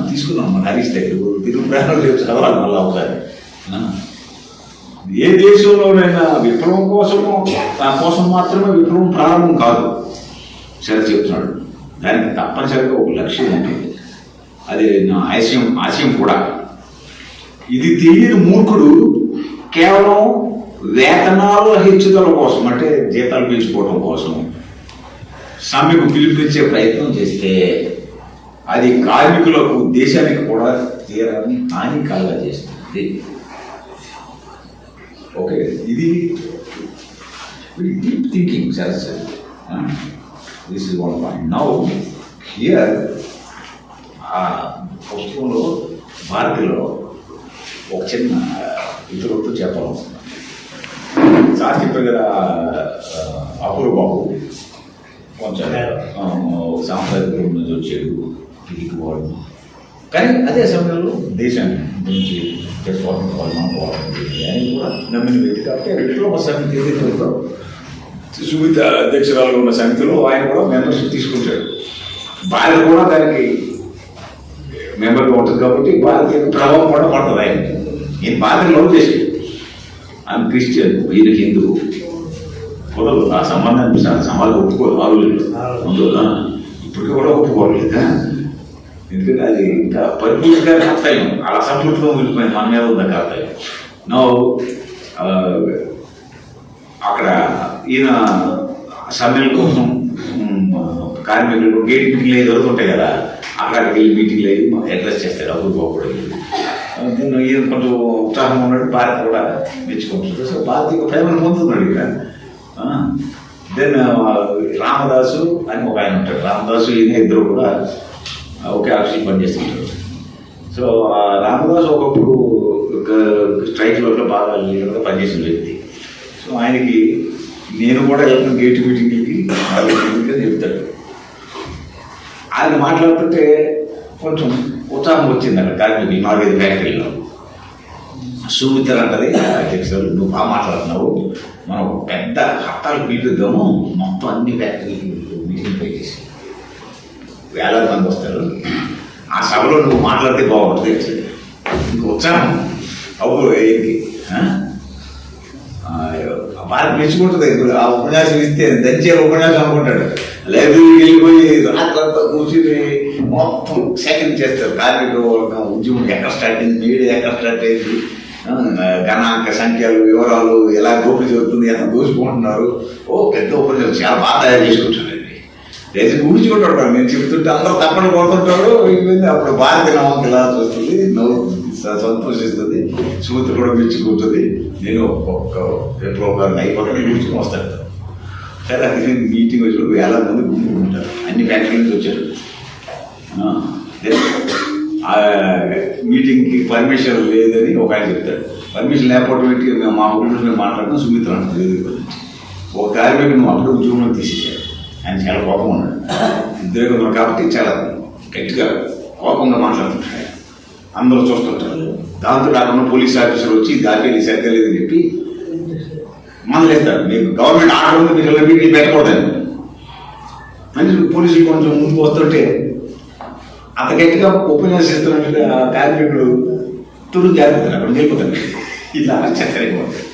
తీసుకున్నాం మన హరీష్ దగ్గర తిరుగు ప్రయాణం రేపు చదవాలి మళ్ళీ ఒకసారి. ఏ దేశంలోనైనా విప్లవం కోసం మాత్రమే విప్లవం ప్రారంభం కాదు సరే చెప్తున్నాడు. దానికి తప్పనిసరిగా ఒక లక్ష్యం ఉంటుంది, అది నా ఆశయం కూడా. ఇది తెలియని మూర్ఖుడు కేవలం వేతనాల హెచ్చుదల కోసం, అంటే జీతాలు పెంచుకోవడం కోసం సమ్మెకు పిలుపునిచ్చే ప్రయత్నం చేస్తే అది కార్మికులకు, దేశానికి కూడా తీరాన్ని హాని కలగా చేస్తుంది. ఓకే, ఇది deep thinking sir. This is one point. Now here ఆ పుస్తకంలో భారతిలో ఒక చిన్న ఇతరులతో చెప్పాలనుకున్నాను. సార్ చెప్పారు కదా అపూర్వ బాబు కొంచెం సాంప్రదాయ కుటుంబం నుంచి వచ్చాడు, తిరిగి వాడు. కానీ అదే సమయంలో దేశాన్ని గురించి చేసుకోవాలి ఆయన కూడా నమ్మిన వ్యక్తి. కాబట్టి విప్లవ సమితి ఏదైతే సుమిత అధ్యక్షురాలుగా ఉన్న సమితిలో ఆయన కూడా మెంబర్షిప్ తీసుకుంటాడు. భారత కూడా దానికి మెంబర్గా ఉంటుంది కాబట్టి భారతీయ ప్రభావం కూడా పడుతుంది. ఆయన ఈయన భారతను లవ్ చేసి ఆయన క్రిస్టియన్, ఈయన హిందూ కుదరదు. ఆ సంబంధాన్ని సమాజం ఒప్పుకోదు. ముందు ఇప్పటికీ కూడా ఒప్పుకోలేదు. ఎందుకంటే అది ఇంకా పరిపూర్తిగా కర్తవ్యం, అలా అసంపూర్తిగా మిగిలిపోయింది. మన మీద ఉంది కర్తవ్యం. నో అక్కడ ఈయన సమ్మెల కోసం కార్మికులు గేట్ మీటింగ్లు అయ్యి జరుగుతుంటాయి కదా, అక్కడికి వెళ్ళి మీటింగ్లు అయ్యి అడ్రస్ చేస్తాడు. అప్పుడు పోకూడదు. ఈయన కొంచెం ఉత్సాహం ఉన్నట్టు భారత్ కూడా మెచ్చుకుంటుంది. సో భారతీయ ప్రేమను పొందుతున్నాడు ఇక. దెన్ రామదాసు అని ఒక ఆయన ఉంటాడు. రామదాసు ఈయన ఇద్దరు కూడా ఒకే ఆఫీస్లో పనిచేస్తుంటారు. సో రామదాసు ఒకప్పుడు స్ట్రైక్లో బాగా లీడర్గా పనిచేసిన వ్యక్తి. సో ఆయనకి నేను కూడా వెళ్తున్న గేట్ మీటింగ్కి చెప్తాడు. ఆయన మాట్లాడుతుంటే కొంచెం ఉత్సాహం వచ్చింది అక్కడ కార్మికులు 4-5 ఫ్యాక్టరీలో. సుమిత్ర అంటది అధ్యక్షులు, నువ్వు బాగా మాట్లాడుతున్నావు, మనం ఒక పెద్ద హత్తాలు పిలిపిద్దాము, మొత్తం అన్ని ఫ్యాక్టరీలు మీటింగ్ పెట్టేసి వేలాది మంది వస్తారు, ఆ సభలో నువ్వు మాట్లాడితే బాగుంటుంది. ఇంక ఉత్సాహం అప్పుడు ఏంటి బాగా మెచ్చుకుంటుంది. ఆ ఉపన్యాసం ఇస్తే దంచే ఉపన్యాసం అనుకుంటాడు. లైబ్రరీకి వెళ్ళిపోయి రాత్రంతా కూర్చుని మొత్తం సేకరణ చేస్తారు. కార్మికులు ఉద్యమం ఎక్కడ స్టార్ట్ అయింది, మీడియా ఎక్కడ స్టార్ట్ అయింది, గణాంక సంఖ్యలు, వివరాలు, ఎలా గోపి జరుగుతుంది, ఎంత దోచుకుంటున్నారు. పెద్ద ఉపన్యాసం చాలా బాగా తయారు చేసుకుంటాడండి. లేచి ఊడ్చుకుంటాడు. నేను చెప్తుంటే అందరూ తప్పని కొడుతుంటాడు. అప్పుడు భారతీయ నమ్మకం ఇలా వస్తుంది, నవ్వు సంతోషిస్తుంది, సూత్ర కూడా మెచ్చుకుంటుంది. నేను ఒక్క ప్రోగ్రామ్ అయిపోతాను ఊడ్చుకుని వస్తాను. సరే అది మీటింగ్ వచ్చినప్పుడు 1000 మంది గుంపుకుంటారు. అన్ని ఫ్యాక్టరీ నుంచి వచ్చారు. మీటింగ్కి పర్మిషన్ లేదని ఒక ఆయన చెప్తాడు. పర్మిషన్ లేకపోవడం ఏంటి, మేము మా ఊళ్ళో మేము మాట్లాడుతున్నాం సుమిత్ర అంటారు. ఒక కార్మికుని అప్పుడు ఉద్యోగంలో తీసేశారు. ఆయన చాలా కోపం ఉన్నాడు. ఉద్యోగం ఉన్నారు కాబట్టి చాలా గట్టిగా కోపంగా మాట్లాడుతుంటాడు. అందరూ చూస్తుంటారు. దాంతో కాకుండా పోలీస్ ఆఫీసర్ వచ్చి దానికి సరిగ్గా లేదని చెప్పి మొదలెత్తారు. మీకు గవర్నమెంట్ ఆర్డర్ ఉంది, మీరు ఇలా మీటింగ్ పెట్టకూడదని. అంటే పోలీసులు కొంచెం ముందుకు వస్తుంటే అంత గట్టిగా ఉపన్యాసిస్తున్నట్టుగా కార్మికుడు తుడు జాగ్రత్తలు అక్కడ వెళ్ళిపోతాడు. ఇలా చక్కరైపోతాడు.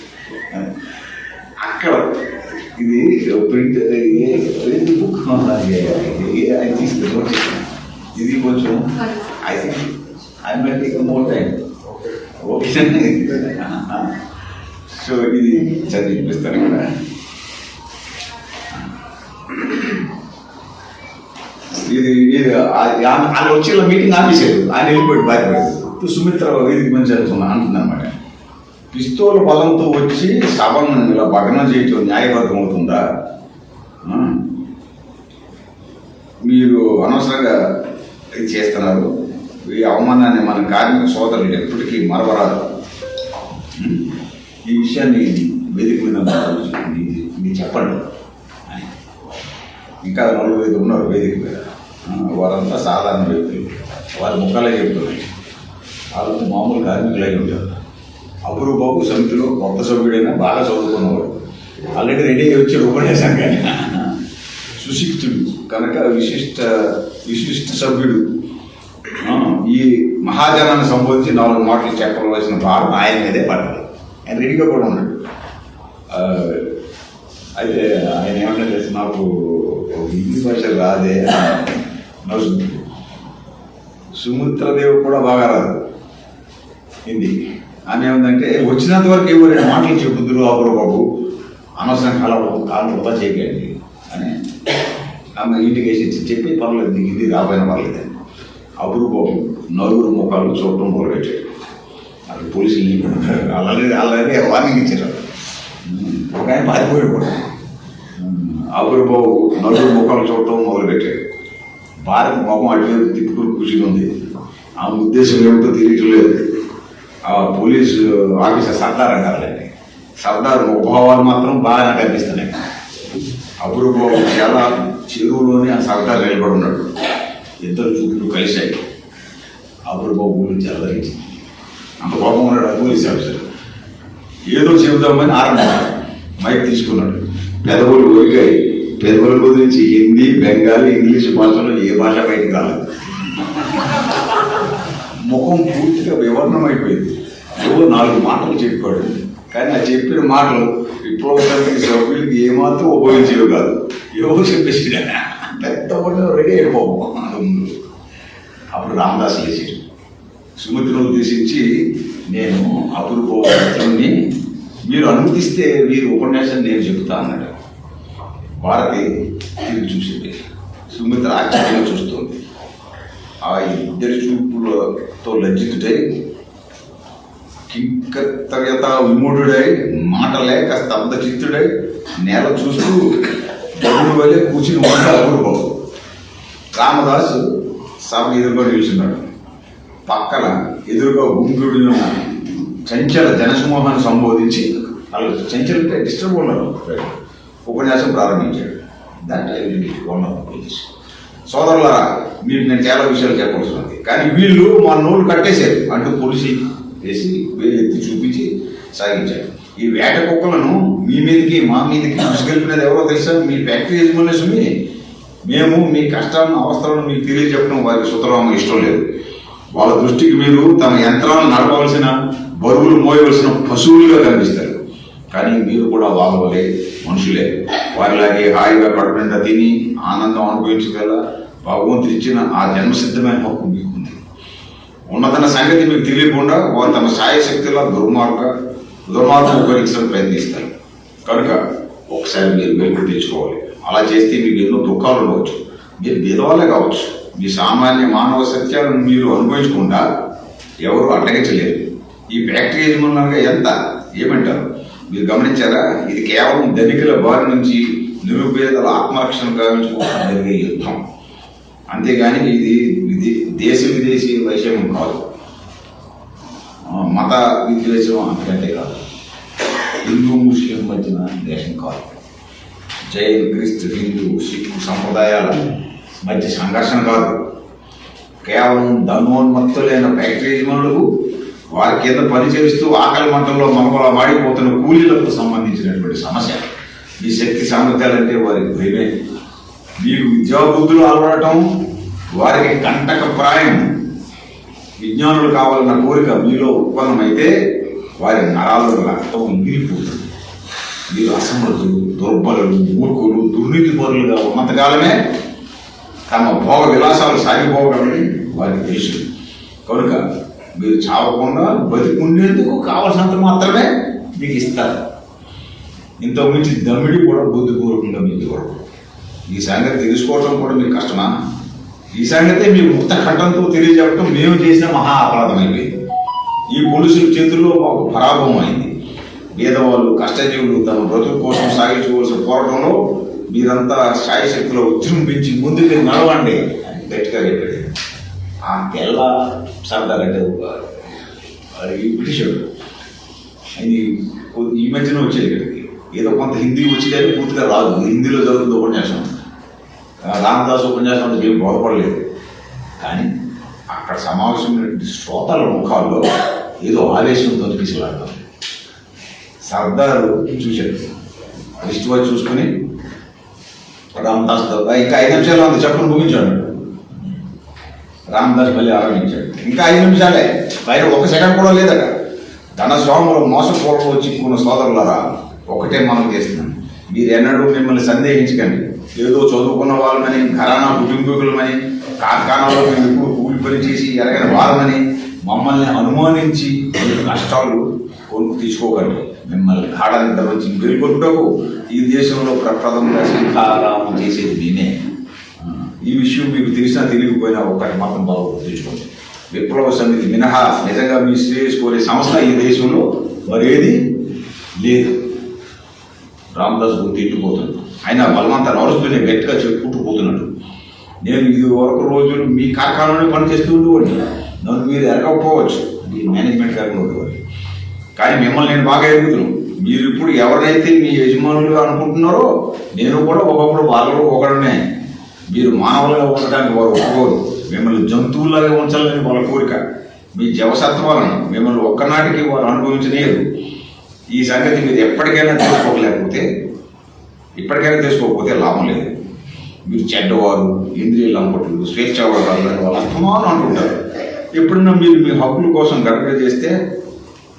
అక్కడ ఇది ప్రింట్ బుక్ తీసుకుంటాం. ఇది కొంచెం I think I might take more time. Okay, so ఇది చదివిపిస్తాను ఇక్కడ. ఇది ఆయన వచ్చి మీటింగ్ ఆపేశారు. ఆయన వెళ్ళిపోయాడు బాధ్యపడి. సుమిత్ర ఇది మంచి అంటుంది అనమాట. పిస్తోల్ బలంతో వచ్చి సభను ఇలా భగ్నం చేయటం న్యాయబద్ధం అవుతుందా? మీరు అనవసరంగా ఇది చేస్తున్నారు. ఈ అవమానాన్ని మన కార్మిక సోదరులు ఎప్పటికీ మరవరాదు. ఈ విషయాన్ని వేదిక మీద మీరు చెప్పండి. ఇంకా 4-5 ఉన్నారు వేదిక మీద. వారంతా సాధారణ వ్యక్తులు. వారి ముఖాలే చెప్తున్నారు. వాళ్ళంతా మామూలు కార్మికులు అయి ఉంటారు. అపురూబాబు సమితిలో కొత్త సభ్యుడైనా బాగా చదువుకున్నవాడు. ఆల్రెడీ రెడీ అయ్యి వచ్చి ఉపన్యాసం కానీ సుశిక్తుడు కనుక విశిష్ట సభ్యుడు. ఈ మహాజనాన్ని సంబోధించి 4 మాటలు చెప్పవలసిన భారం ఆయన మీదే పడ్డది. ఆయన రెడీగా కూడా ఉన్నాడు. అయితే ఆయన ఏమన్నా తెలిసి నాకు హిందీ భాష రాదే నడుస్తుంది. సుమిత్రదేవి కూడా బాగా రాదు హిందీ. ఆమె ఏముందంటే వచ్చినంత వరకు ఏవో 2 మాటలు చెప్పుదురు అపురూబాబు, అనవసరం కాలం వృధా చేయకండి అని ఆమె ఇంటికి వేసి చెప్పి పర్లేదు, నీకు ఇది రాబోయిన పర్లేదండి. అపురూబాబు 4 ముఖాలు చూడటం మొదలుపెట్టాడు. అది పోలీసులు అలాగే వార్నింగ్ ఇచ్చారు. ఒక ఆయన పారిపోయాడు కూడా. అపురూబాబు 4 ముఖాలు చూడటం మొదలుపెట్టాడు. భారత ముఖం అటువైపు తిప్పుకుని కూర్చుని ఉంది. ఆ ఉద్దేశం ఏమిటో తెలియట్లేదు. ఆ పోలీసు ఆఫీసర్ సర్దార్ అంటారులేండి. సర్దార్ ముఖభావాలు మాత్రం బాగా కనిపిస్తున్నాయి. అపురూబాబు చాలా చెరువులోనే ఆ సర్దార్ నిలబడి ఉన్నాడు. ఇద్దరు చూపులు కలిశాయి. అపురూబాబు గురించి అల్లరించింది. అంత కోపం ఉన్నాడు ఆ పోలీస్ ఆఫీసర్. ఏదో చెబుదామని ఆరంభించాడు. మైక్ తీసుకున్నాడు. పెదవులు ఒరిగాయి. పెదవుల గురించి హిందీ, బెంగాలీ, ఇంగ్లీష్ భాషలో ఏ భాష బయటకు రాలేదు. ముఖం పూర్తిగా వివరణం అయిపోయింది. ఏవో 4 మాటలు చెప్పాడు. కానీ ఆ చెప్పిన మాటలు విప్లవకానికి సభ్యులకి ఏమాత్రం ఉపయోగించేవి కాదు. ఏవో చెప్పేసి పెద్ద రెడీ అయిపోవు. అప్పుడు రామదాస్ లేచాడు. సుమిత్రను ఉద్దేశించి, నేను అపురూబాబుని మీరు అనుమతిస్తే వీరు ఉపన్యాసం నేను చెబుతా అన్నాడు. భారతి తిరిగి చూసింది. సుమిత్ర ఆశ్చర్యంగా చూస్తుంది. ఆ ఇద్దరి చూపులతో లజ్జితుడై, కింకర్తవ్యత విమూఢుడై, మాట లేక స్తబ్ద చిత్తుడై నేల చూస్తూ బొమ్మ వల్లే కూర్చుని ఉన్నాడు అపురూబాబు. రామదాసు సభ ఎదురుగా నిలుచున్నాడు. పక్కన ఎదురుగా గుంగుడి ఉన్న చంచల జనసమూహాన్ని సంబోధించి, వాళ్ళు చంచలంటే డిస్టర్బ్ ఉన్నారు, ఉపన్యాసం ప్రారంభించాడు. దాంట్లో సోదరులారా, మీకు నేను చాలా విషయాలు చెప్పవలసి ఉంది. కానీ వీళ్ళు మా నోళ్ళు కట్టేశారు అంటూ పొలిసి వేసి వేలు ఎత్తి చూపించి సాగించాడు. ఈ వేట కుక్కలను మీ మీదకి మా మీదకి తీసుకెళ్ళినది ఎవరో తెలుసా? మీ ఫ్యాక్టరీ యజమాని. మేము మీ కష్టాలను అవస్థలను మీకు తెలియజెప్పడం వారికి సుతరామ ఇష్టం లేదు. వాళ్ళ దృష్టికి మీరు తమ యంత్రాలను నడపవలసిన, బరువులు మోయవలసిన పశువులుగా కనిపిస్తారు. కానీ మీరు కూడా వాళ్ళ వల్లే మనుషులే. వారిలాగే హాయిగా కడుపునిండా తిని ఆనందం అనుభవించగల భగవంతుడు ఇచ్చిన ఆ జన్మసిద్ధమైన హక్కు మీకుంది. ఉన్నదన్న సంగతి మీకు తెలియకుండా వారు తమ సాయశక్తిలో దుర్మార్గం ఉపయోగించడానికి ప్రయత్నిస్తారు. కనుక ఒకసారి మీరు వెలుగు తెచ్చుకోవాలి. అలా చేస్తే మీకు ఎన్నో దుఃఖాలు ఉండవచ్చు. మీరు బీదవాళ్ళే కావచ్చు. మీ సామాన్య మానవ సత్యాలను మీరు అనుభవించకుండా ఎవరు అడ్డగించలేరు. ఈ ఫ్యాక్టరీ యజమానులుగా ఎంత ఏమంటారు మీరు గమనించారా? ఇది కేవలం ధనికుల బారి నుంచి నిరుపేదల ఆత్మరక్షణ గావించుకోవడం జరిగే యుద్ధం. అంతేగాని ఇది దేశ విదేశీ వైషమ్యం కాదు, మత విద్వేషం అంతకంటే కాదు, హిందూ ముస్లిం మధ్యన దేశం కాదు. జైన్, క్రీస్తు, హిందూ, సిక్కు సంప్రదాయాల మధ్య సంఘర్షణ కాదు. కేవలం ధనోన్మత్తులైన ఫ్యాక్టరీ యజమానులకు వారి కింద పనిచేస్తూ ఆకలి మంటల్లో మగమల మాడిపోతున్న కూలీలకు సంబంధించినటువంటి సమస్య. ఈ శక్తి సామర్థ్యాలంటే వారికి భయమే. మీకు విద్యాబుద్ధులు అలవడటం వారికి కంటక ప్రాయం. విజ్ఞానులు కావాలన్న కోరిక మీలో ఉత్పన్నమైతే వారి నరాలలో రక్తం మిగిలిపోతుంది. మీరు అసమర్థులు, దుర్బలులు, మూర్ఖులు, దుర్నీతి పరులుగా ఉన్నంతకాలమే తమ భోగ విలాసాలు సాగిపోగలని వారికి తెలుసు. కనుక మీరు చావకుండా బతికుండేందుకు కావలసినంత మాత్రమే మీకు ఇస్తారు. ఇంతకు మించి దమ్మిడి కూడా బుద్ధిపూర్వకంగా మీకు ఇవ్వరు. ఈ సంగతి తెలుసుకోవడం కూడా మీకు కష్టమా? ఈ సంగతి మీకు ముక్త కంఠంతో తెలియజెప్పడం మేము చేసిన మహా అపరాధం అయిపోయింది. ఈ పోలీసుల చేతుల్లో మాకు పరాభవం అయింది. పేదవాళ్ళు, కష్టజీవులు తమ బ్రతుకు కోసం సాగించుకోవాల్సిన పోరాటంలో మీరంతా శాయశక్తిలో ఉజృంభించి ముందుకు నడవండి అని గట్టిగా చెప్పాడు. ఆ తెల్ల సర్దార్ అంటే బ్రిటిష్ ఆయన ఈ మధ్యన వచ్చేది ఇక్కడికి. ఏదో కొంత హిందీ వచ్చేది, పూర్తిగా రాదు. హిందీలో జరుగుతుంది ఉపన్యాసం. రామదాస్ ఉపన్యాసం అంటే ఏం బోధపడలేదు. కానీ అక్కడ సమావేశమైనటువంటి శ్రోతల ముఖాల్లో ఏదో ఆవేశంతో తీసుకులాడతాం. సర్దారు చూశాడు. లిస్ట్ వచ్చి చూసుకుని రామదాస్ ఇంకా 5 నిమిషాలు అంత చెప్పును ముగించాడు. రామదాస్ మళ్ళీ ఆరంభించాడు. ఇంకా 5 నిమిషాలే, బయట 1 సెకండ్ కూడా లేదట. ధన స్వాములు మోసపోవడంలో చిక్కుకున్న సోదరులారా, ఒకటే మనం చేస్తున్నాం. మీరు ఎన్నడూ మిమ్మల్ని సందేహించకండి. ఏదో చదువుకున్న వాళ్ళమని, ఘరానా కుటుంబీకులమని, కార్ఖానాలో మేము ఎప్పుడు కూలి పని చేసి ఎరగని వారమని మమ్మల్ని అనుమానించి కష్టాలు కొనుక్కు తీసుకోకండి. మిమ్మల్ని గాఢ నిద్ర నుంచి మేల్కొట్టుటకు ఈ దేశంలో ప్రప్రథమంగా శంఖారామం చేసేది నేనే. ఈ విషయం మీకు తెలిసినా తెలియకపోయినా ఒకటి మాత్రం బాగా తెలుసుకోండి. విప్లవ సమితి మినహా నిజంగా మీ శ్రేయస్ కోరే సంస్థ ఈ దేశంలో మరేది లేదు. రామదాస్ గుర్తు ఎట్టిపోతున్నాడు. ఆయన బలవంత నడుస్తూనే గట్టిగా చెప్పుకుంటూ పోతున్నాడు. నేను ఇది వరకు రోజులు మీ కార్ఖానాలో పనిచేస్తూ ఉండేవాడిని. నన్ను మీరు ఎరగకపోవచ్చు, మీ మేనేజ్మెంట్ గారు ఉండేవాడు. కానీ మిమ్మల్ని నేను బాగా ఎరుగుతున్నాను. మీరు ఇప్పుడు ఎవరైతే మీ యజమానులుగా అనుకుంటున్నారో నేను కూడా ఒకప్పుడు వాళ్ళలో ఒకడనే. మీరు మానవులుగా ఉండడానికి వారు ఒప్పుకోరు. మిమ్మల్ని జంతువులాగా ఉంచాలని వాళ్ళ కోరిక. మీ జవసత్వాలను మిమ్మల్ని ఒక్కనాటికి వారు అనుభవించలేరు. ఈ సంగతి మీరు ఇప్పటికైనా తెలుసుకోకపోతే లాభం లేదు. మీరు చెడ్డవారు, ఇంద్రియ లంపటులు, స్వేచ్ఛావాదాలు అని వాళ్ళు అస్తమానం అంటుంటారు. ఎప్పుడన్నా మీరు మీ హక్కుల కోసం గడపడ చేస్తే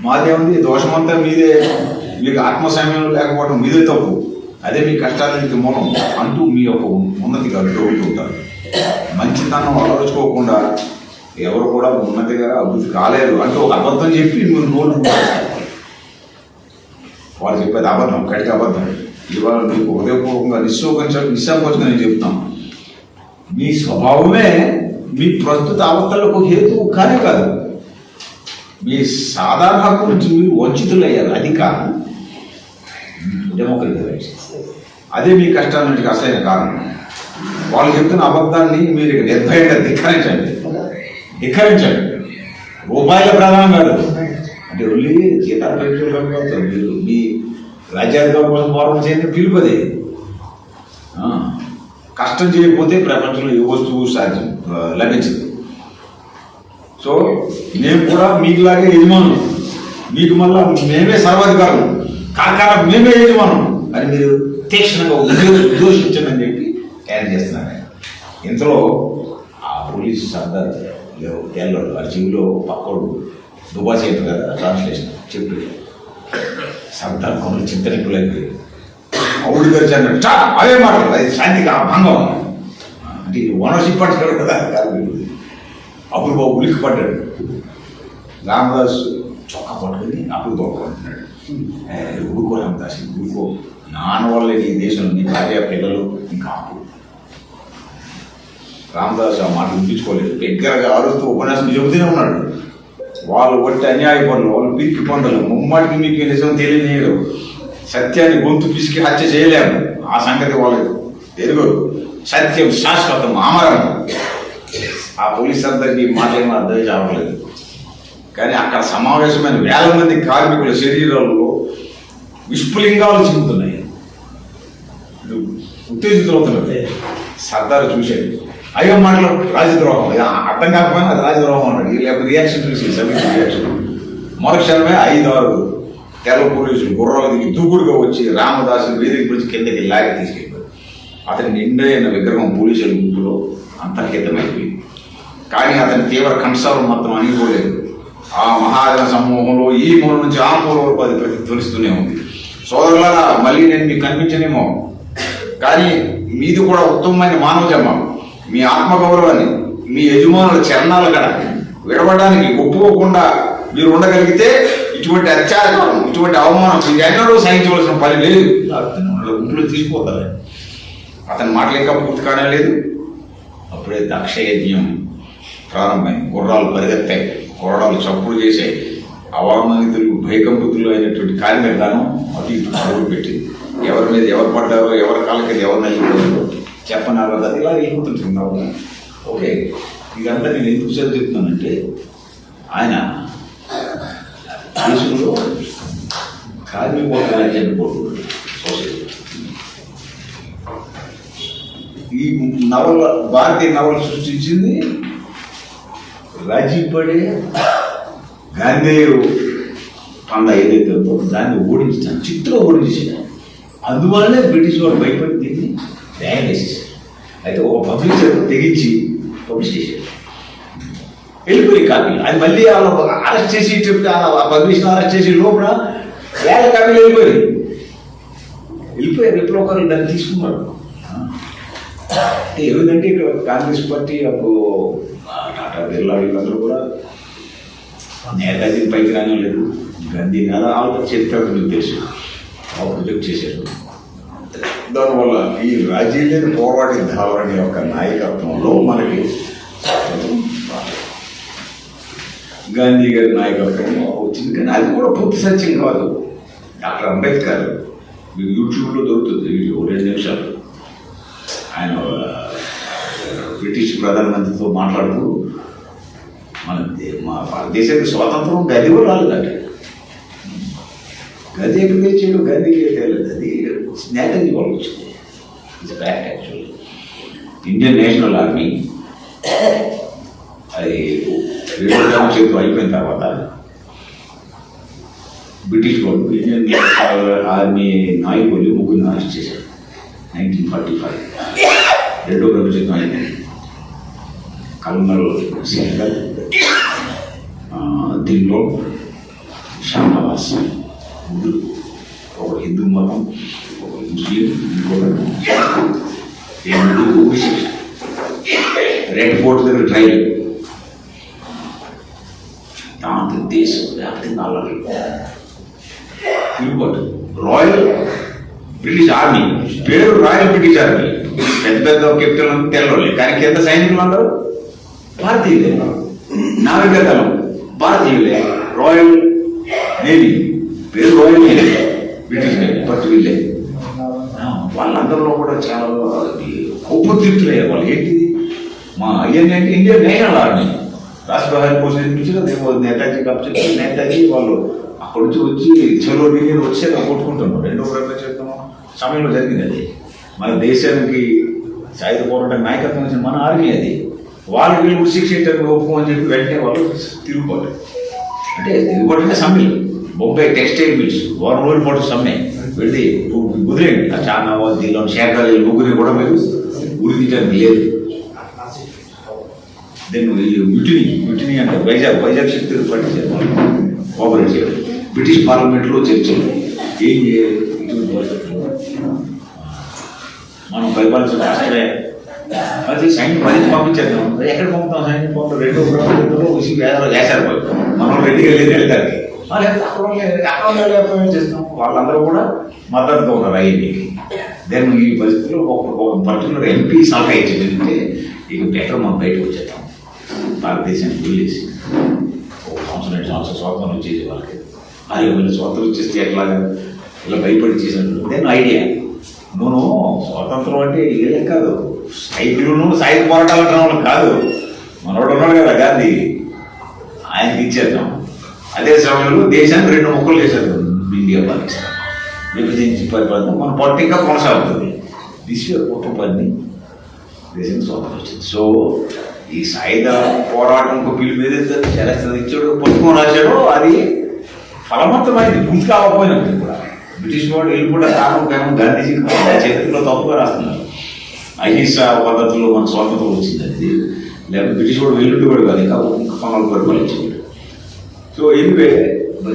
మాదేముంది, దోషమంతా మీదే. మీకు ఆత్మసమయం లేకపోవడం మీదే తప్పు. అదే మీ కష్టాలకి మూలం అంటూ మీ యొక్క ఉన్నతిగా అడ్డు ఉంటుంటారు. మంచితనం ఆలోచుకోకుండా ఎవరు కూడా ఉన్నతిగా అభివృద్ధి కాలేరు అంటూ ఒక అబద్ధం చెప్పి మీరు నోటు వాళ్ళు చెప్పేది అబద్ధం, కటిక అబద్ధం. ఇవాళ మీకు హృదయపూర్వకంగా నిస్సంకోచంగా నేను చెప్తాను. మీ స్వభావమే మీ ప్రస్తుత అవస్థలకు హేతువు కానే కాదు. మీ సాధారణ హక్కు నుంచి మీరు వంచితులయ్యారు. అది కాదు డెమోక్రటిక్ రైట్స్. అదే మీ కష్టాలన్నిటికీ అసలైన కారణం. వాళ్ళు చెప్తున్న అబద్ధాన్ని మీరు నిర్భయంగా ధిక్కరించండి. రూపాయల ప్రధానం కాదు. అంటే ఒళ్ళి జీతాలు పెంచుకోవడం మీరు మీ రాజ్యాధికారం కోసం పోరాటం చేయండి, పిలుపదే. కష్టం చేయకపోతే ప్రపంచంలో ఏ వస్తువు సాధ్యం లభించదు. సో మేము కూడా మీకులాగే యజమానులు, మీకు మళ్ళా మేమే సర్వాధికారులు, కార్ఖానా మేమే యజమానం అని మీరు తీక్షణంగా ఉద్ఘోషించండి చెప్పి తయారు చేస్తున్నారు. ఇంతలో ఆ పోలీసు సర్దార్ తెల్లడు ఆ చెవిలో పక్కోడు దుబాసి అంటారు కదా, ట్రాన్స్లేషన్ చెప్పి సర్దార్ కొనులు చింతనిక్కులైపోయి అవుడు గారు అన్నట్టు అవే మాటలు. అది శాంతికి భంగం అంటే ఓనర్షిప్ పట్టాడు కదా. అప్పుడు బాబు ఉలిక్కి పడ్డాడు. రామదాస్ చొక్కా పట్టుకుని అప్పుడు దొరకంటున్నాడు. ఊరుకో రామదాస్, ఊరుకో. నాన్న వల్ల ఈ దేశంలో నీ భార్య పిల్లలు ఇంకా అప్పుడు. రామదాస్ ఆ మాట వినిపించుకోలేదు. దగ్గరగా ఆడుతూ ఉపన్యాసం చెబుతూనే ఉన్నాడు. వాళ్ళు కొట్టి అన్యాయపరులు, వాళ్ళు పిరికి పొందలు, ముమ్మాటికి మీకు నిజం తెలియనియరు. సత్యాన్ని గొంతు పిసికి హత్య చేయలేము. ఆ సంగతి వాళ్ళకి ఎరుగరు. సత్యం శాశ్వతం, అమరం. ఆ పోలీస్ అందరికీ మాటలేమో అర్థం కావట్లేదు. కానీ అక్కడ సమావేశమైన వేల మంది కార్మికుల శరీరాల్లో విస్ఫులింగాలు చిమ్ముతున్నాయి. ఉత్తేజితులవుతున్నది. సర్దారు చూశాడు, అయ్యో మాటలు రాజద్రోహం, అర్థం కాకపోయినా అది రాజద్రోహం అన్నాడు. లేకపోతే రియాక్షన్ చూసి సభ్యుల రియాక్షన్ మరుక్షణమే 5-6 తెల్ల పోలీసులు గుర్రాలు దిగి దూకుడుగా వచ్చి రామదాసు వేదిక గురించి కిందకి లాగి తీసుకెళ్ళారు. అతని నిండైన విగ్రహం పోలీసుల గుంపులో అంతర్హితమైపోయింది. కానీ అతని తీవ్ర కంఠస్వరం మాత్రం అనిపోలేదు. ఆ మహాజన సమూహంలో ఈ మూల నుంచి ఆ మూల వరకు అది ప్రతిధ్వనిస్తూనే ఉంది. సోదరులారా, మళ్ళీ నేను మీకు కనిపించనేమో, కానీ మీది కూడా ఉత్తమమైన మానవ జన్మ. మీ ఆత్మగౌరవాన్ని, మీ యజమానుల చరణాల కడ విడవడానికి ఒప్పుకోకుండా మీరు ఉండగలిగితే ఇటువంటి అత్యాచారం, ఇటువంటి అవమానం మీరు ఎన్నడూ సహించవలసిన పని లేదు. గుంపులో తీసిపోతారు. అతని మాటలు ఇంకా పూర్తి కానే లేదు. అప్పుడే దక్షయజ్ఞం ప్రారంభమైంది. గుర్రాలు పరిగెత్తాయి, కొరడాలు చప్పుడు చేశాయి. అవామానితులు భయకంపితులు అయినటువంటి కార్యక్రమం అటు ఇటు అడుగు పెట్టింది. ఎవరి మీద ఎవరు పడ్డారో, ఎవరి కాళ్ళకి ఎవరు నలిగిపోయారో చెప్పనారు కదా, ఇలా వెళ్ళిపోతుంటున్నావు. ఓకే, ఇదంతా నేను ఎందుకు చెప్తున్నానంటే, ఆయన దేశంలో కార్మిక రాజ్యాన్ని కోరుకున్నాడు. సొసైటీ ఈ నవల, భారతీయ నవల సృష్టించింది రాజీ పడే గాంధీ పండ ఏదైతే ఉందో దాన్ని ఓడించాను, చిత్తులో ఓడించాను. అందువల్లనే బ్రిటిష్ వారు భయపడి దీన్ని న్యాయం చేసేసారు. అయితే ఒక పబ్లిషర్ తెగించి పబ్లిష్ చేశారు, వెళ్ళిపోయి కాపీలు. అది మళ్ళీ అరెస్ట్ చేసి చెప్తే ఆ పబ్లిషర్ అరెస్ట్ చేసి లోపల వేల కాపీలు వెళ్ళిపోయారు. ఎప్పుడో ఒకరు దాన్ని తీసుకున్నారు. ఏమిటంటే ఇక్కడ కాంగ్రెస్ పార్టీ అప్పుడు టాటా బిర్లా వీళ్ళందరూ కూడా నేతాజీ పైకి రాని లేదు, గాంధీ కదా వాళ్ళ చరిత్ర మీకు తెలుసు, ప్రొజెక్ట్ చేశారు. దానివల్ల ఈ రాజీ లేని పోరాటి ధావరణి యొక్క నాయకత్వంలో మనకి గాంధీ గారి నాయకత్వంలో వచ్చింది. కానీ అది కూడా పూర్తి సత్యం కాదు. డాక్టర్ అంబేద్కర్ మీకు యూట్యూబ్లో దొరుకుతుంది వీడియో, 2 నిమిషాలు. ఆయన బ్రిటిష్ ప్రధానమంత్రితో మాట్లాడుతూ మా భారతదేశానికి స్వాతంత్రం గది కూడా రాలేదంటే, గది ఎప్పుడు తెచ్చాడు, గదికి తెలియదు. అది నేతాజీ వాళ్ళు వచ్చింది. It's fact actually. Indian national army అది 2వ ప్రపంచ అయిపోయిన తర్వాత బ్రిటిష్ వాళ్ళు ఇండియన్ నేషనల్ ఆర్మీ నాయకులు 3 అరెస్ట్ చేశారు 1945. 2వ ప్రపంచ యుద్ధం అయిపోయింది. కల్నల్ సింగల్, దిల్లో షానవాస్, ఒక హిందూ మతం, ఒక ముస్లిం, రెడ్ ఫోర్ట్ దగ్గర ట్రైల్. దాంతో దేశం వ్యాప్తి నల్లలు తిరుగుబాటు. రాయల్ బ్రిటిష్ ఆర్మీ పేరు రాయల్ బ్రిటిష్ ఆర్మీ, పెద్ద పెద్ద కెప్టెన్ తెల్లవాళ్ళు, కానీ కింద సైనికులు అందరూ భారతీయులే. నావికాదళం భారతీయులే. రాయల్ నేవీ పేరు royal navy, British navy, but వీళ్ళే. వాళ్ళందరిలో కూడా చాలా ఔపతీర్థులయ్యారు. వాళ్ళు ఏంటిది, మా ఇండియన్ నేషనల్ ఆర్మీ రాష్ట్రపతి పోస్ట్ నిర్మించిన నేతాజీ కప్చెప్పి నేతాజీ వాళ్ళు అక్కడి నుంచి వచ్చి చెలో ఢిల్లీ వచ్చి కొట్టుకుంటున్నారు. 2వ ప్రపంచ యుద్ధం సమయంలో జరిగింది అది. మన దేశానికి సాయుధ పోరాటానికి నాయకత్వం ఇచ్చిన మన ఆర్మీ అది. వాళ్ళు వీళ్ళు శిక్ష ఒప్పుకోమని చెప్పి వెంటనే వాళ్ళు తిరుగుబాటు. అంటే తిరుగుబాటు అంటే సమ్మెలు. బొంబాయి టెక్స్టైల్ మిల్స్ 1 రోజుల పాటు సమ్మె వెళ్ళి కుదిరేయండి. ఆ చానాబాద్ జిల్లాలో శేఖరాలు 3 కూడా మీరు ఉరిదించడానికి లేదు. దెన్ మ్యూటినీ అంటే వైజాగ్ శక్తి పట్టించారు, కోఆపరేట్ చేయాలి. బ్రిటిష్ పార్లమెంట్లో చర్చలు ఏం చేయాలి, మనం పరిపాలించిన రాష్ట్రమే అది సైన్యం 10 పంపించేద్దాం. ఎక్కడ పంపుతాం సైన్యం? 2వ ప్రపంచ యుద్ధంలో వేశారు మనం రెడ్డిగా లేదు వెళ్తానికి. అక్కడ చేస్తాం. వాళ్ళందరూ కూడా మద్దతుగా ఉన్నారు ఐఎన్ఏకి. దెన్ ఈ పరిస్థితుల్లో ఒక పర్టికులర్ ఎంపీ సలహా ఇచ్చిందంటే ఇక బెటర్ మనం బయటకు వచ్చేద్దాం, భారతదేశానికి వదిలేసి. 1 సంవత్సరం 2 సంవత్సరం స్వాతంత్రం వచ్చేసి వాళ్ళకి 6 స్వాతంత్రం వచ్చేస్తే ఎట్లాగా ఇలా భయపడి చేసినట్టు. దెన్ ఐడియా, నువ్వు స్వాతంత్రం అంటే ఏదే కాదు, సైకిల్ను సాయుధ పోరాటాలు అంటే కాదు. మనోడు ఉన్నాడు కదా గాంధీ, ఆయనకి ఇచ్చేద్దాం. అదే సమయంలో దేశాన్ని 2 ముక్కలు చేశారు, ఇండియా పాకిస్తాన్ విభజించి పరిపాలన. మన పొలిటిక్గా కొనసాగుతుంది. విశ్వ ఒక పని దేశం స్వాతంత్రం వచ్చింది. సో ఈ సాయుధ పోరాటం పిలుపు ఏదైతే చరిత్రలో పుస్తకం రాశాడో అది ఫలవంతమైంది, పూర్తి కాకపోయినట్టు కూడా. బ్రిటిష్ వాడు వీళ్ళు కూడా కారణం గాంధీజీ చరిత్రలో తప్పుగా రాస్తున్నారు. అహింస పద్ధతిలో మన స్వాతంత్రం వచ్చింది అది, లేకపోతే బ్రిటిష్ వాడు వెళ్ళుండి కూడా కాదు, ఇంకా పనులు పరిపాలించేవాడు. సో ఎనివే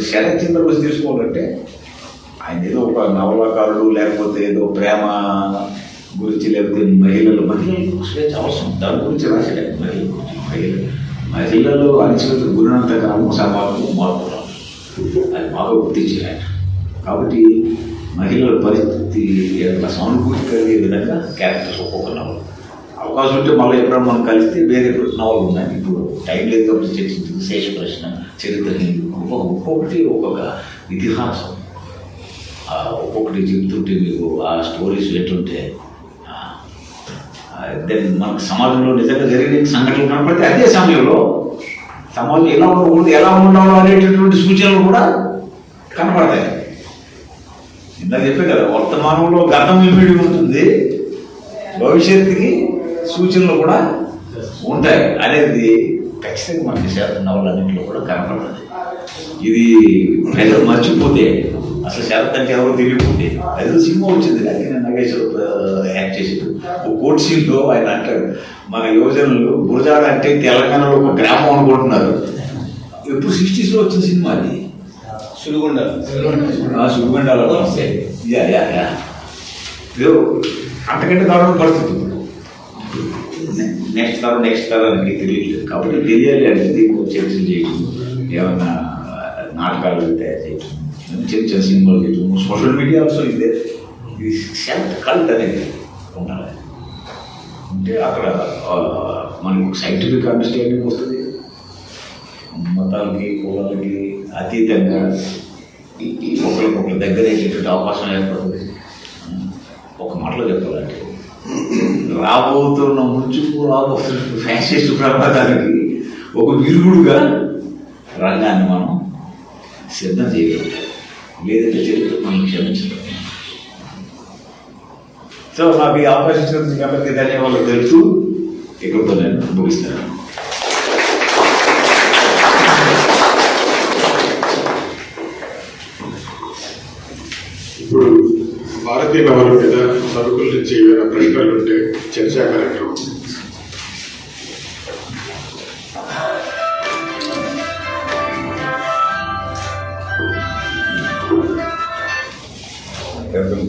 శరత్ చంద్ర బోస్ తెలుసుకోవాలంటే ఆయన ఏదో ఒక నవలాకారుడు, లేకపోతే ఏదో ప్రేమ గురించి, లేకపోతే మహిళలకు స్వేచ్ఛ అవసరం, దాని గురించి రాశాడు. మహిళలు అణచివేతకు గురినంత కాలం సమాజంలో మార్పు రాదు, అది బాగా గుర్తించారు ఆయన. కాబట్టి మహిళల పరిస్థితి సానుభూతి కలిగే విధంగా క్యారెక్టర్స్ ఒక్కొక్క నవలు. అవకాశం ఉంటే మళ్ళీ ఎప్పుడైనా మనం కలిస్తే వేరే నవలు ఉన్నాయి. ఇప్పుడు టైం లేదు కాబట్టి చర్చించింది శేష ప్రశ్న, చరిత్ర, ఒక్కొక్కటి ఒక్కొక్క ఇతిహాసం, ఒక్కొక్కటి చెప్తుంటే మీకు ఆ స్టోరీస్ ఎట్లుంటే దెన్ మనకు సమాజంలో నిజంగా జరిగిన సంఘటనలు కనపడితే అదే సమయంలో సమాజం ఎలా ఉండకూడదు, ఎలా ఉండాలో అనేటటువంటి సూచనలు కూడా కనపడతాయి. ఇందాక చెప్పే కదా, వర్తమానంలో గతం ఇమిడి ఉంటుంది, భవిష్యత్తుకి సూచనలు కూడా ఉంటాయి అనేది ఖచ్చితంగా మనకి శాతం నవలన్నింటిలో కూడా కనపడుతుంది. ఇది ప్రజలు మర్చిపోతే, అసలు శారత్ అంటే ఎవరు తెలియకపోతే, అదే సినిమా వచ్చింది అది నాగేశ్వర యాక్ట్ చేసేది. ఒక కోర్టు సీన్లో ఆయన అంటాడు, మన యువజనులు గురజాడ అంటే తెలంగాణలో ఒక గ్రామం అనుకుంటున్నారు. ఎప్పుడు 60s వచ్చిన సినిమా అది, సుడిగుండాలో వస్తాయి. అంతకంటే దారుణ పరిస్థితి నెక్స్ట్ తరానికి తెలియట్లేదు. కాబట్టి తెలియాలి అంటే చర్చలు చేయటం, ఏమన్నా నాటకాలు తయారు చేయటం, చిన్న చిన్న సినిమాలు చేయటం, సోషల్ మీడియా ఆల్సో ఇదే. ఇది సెల్ఫ్ కల్ట్ అనేది ఉండాలి. అంటే అక్కడ మనకు సైంటిఫిక్ అండర్స్టాండింగ్ వస్తుంది, మతాలకి కులాలకి అతీతంగా ఒకరికొకరు దగ్గర అయ్యేటువంటి అవకాశం ఏర్పడుతుంది. ఒక మాటలో చెప్పాలంటే రాబోతున్న ముంచుకు రాబోతున్న ఫ్యాసిస్ట్ ప్రమాదానికి ఒక విరుగుడుగా రంగాన్ని మనం సిద్ధం చేయగలుగుతాం, లేదంటే చరిత్ర మనం క్షమించడం. సో నాకు ఈ అవకాశం ఇచ్చినందుకు కాబట్టి ధన్యవాదాలు తెలుస్తూ ఇక్కడితో నేను ముగిస్తాను. ఇప్పుడు భారతీయ నవల మీద సరుకుల నుంచి ఏమైనా ప్రశ్నలు ఉంటే చర్చా కార్యక్రమం.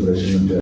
ప్రశ్న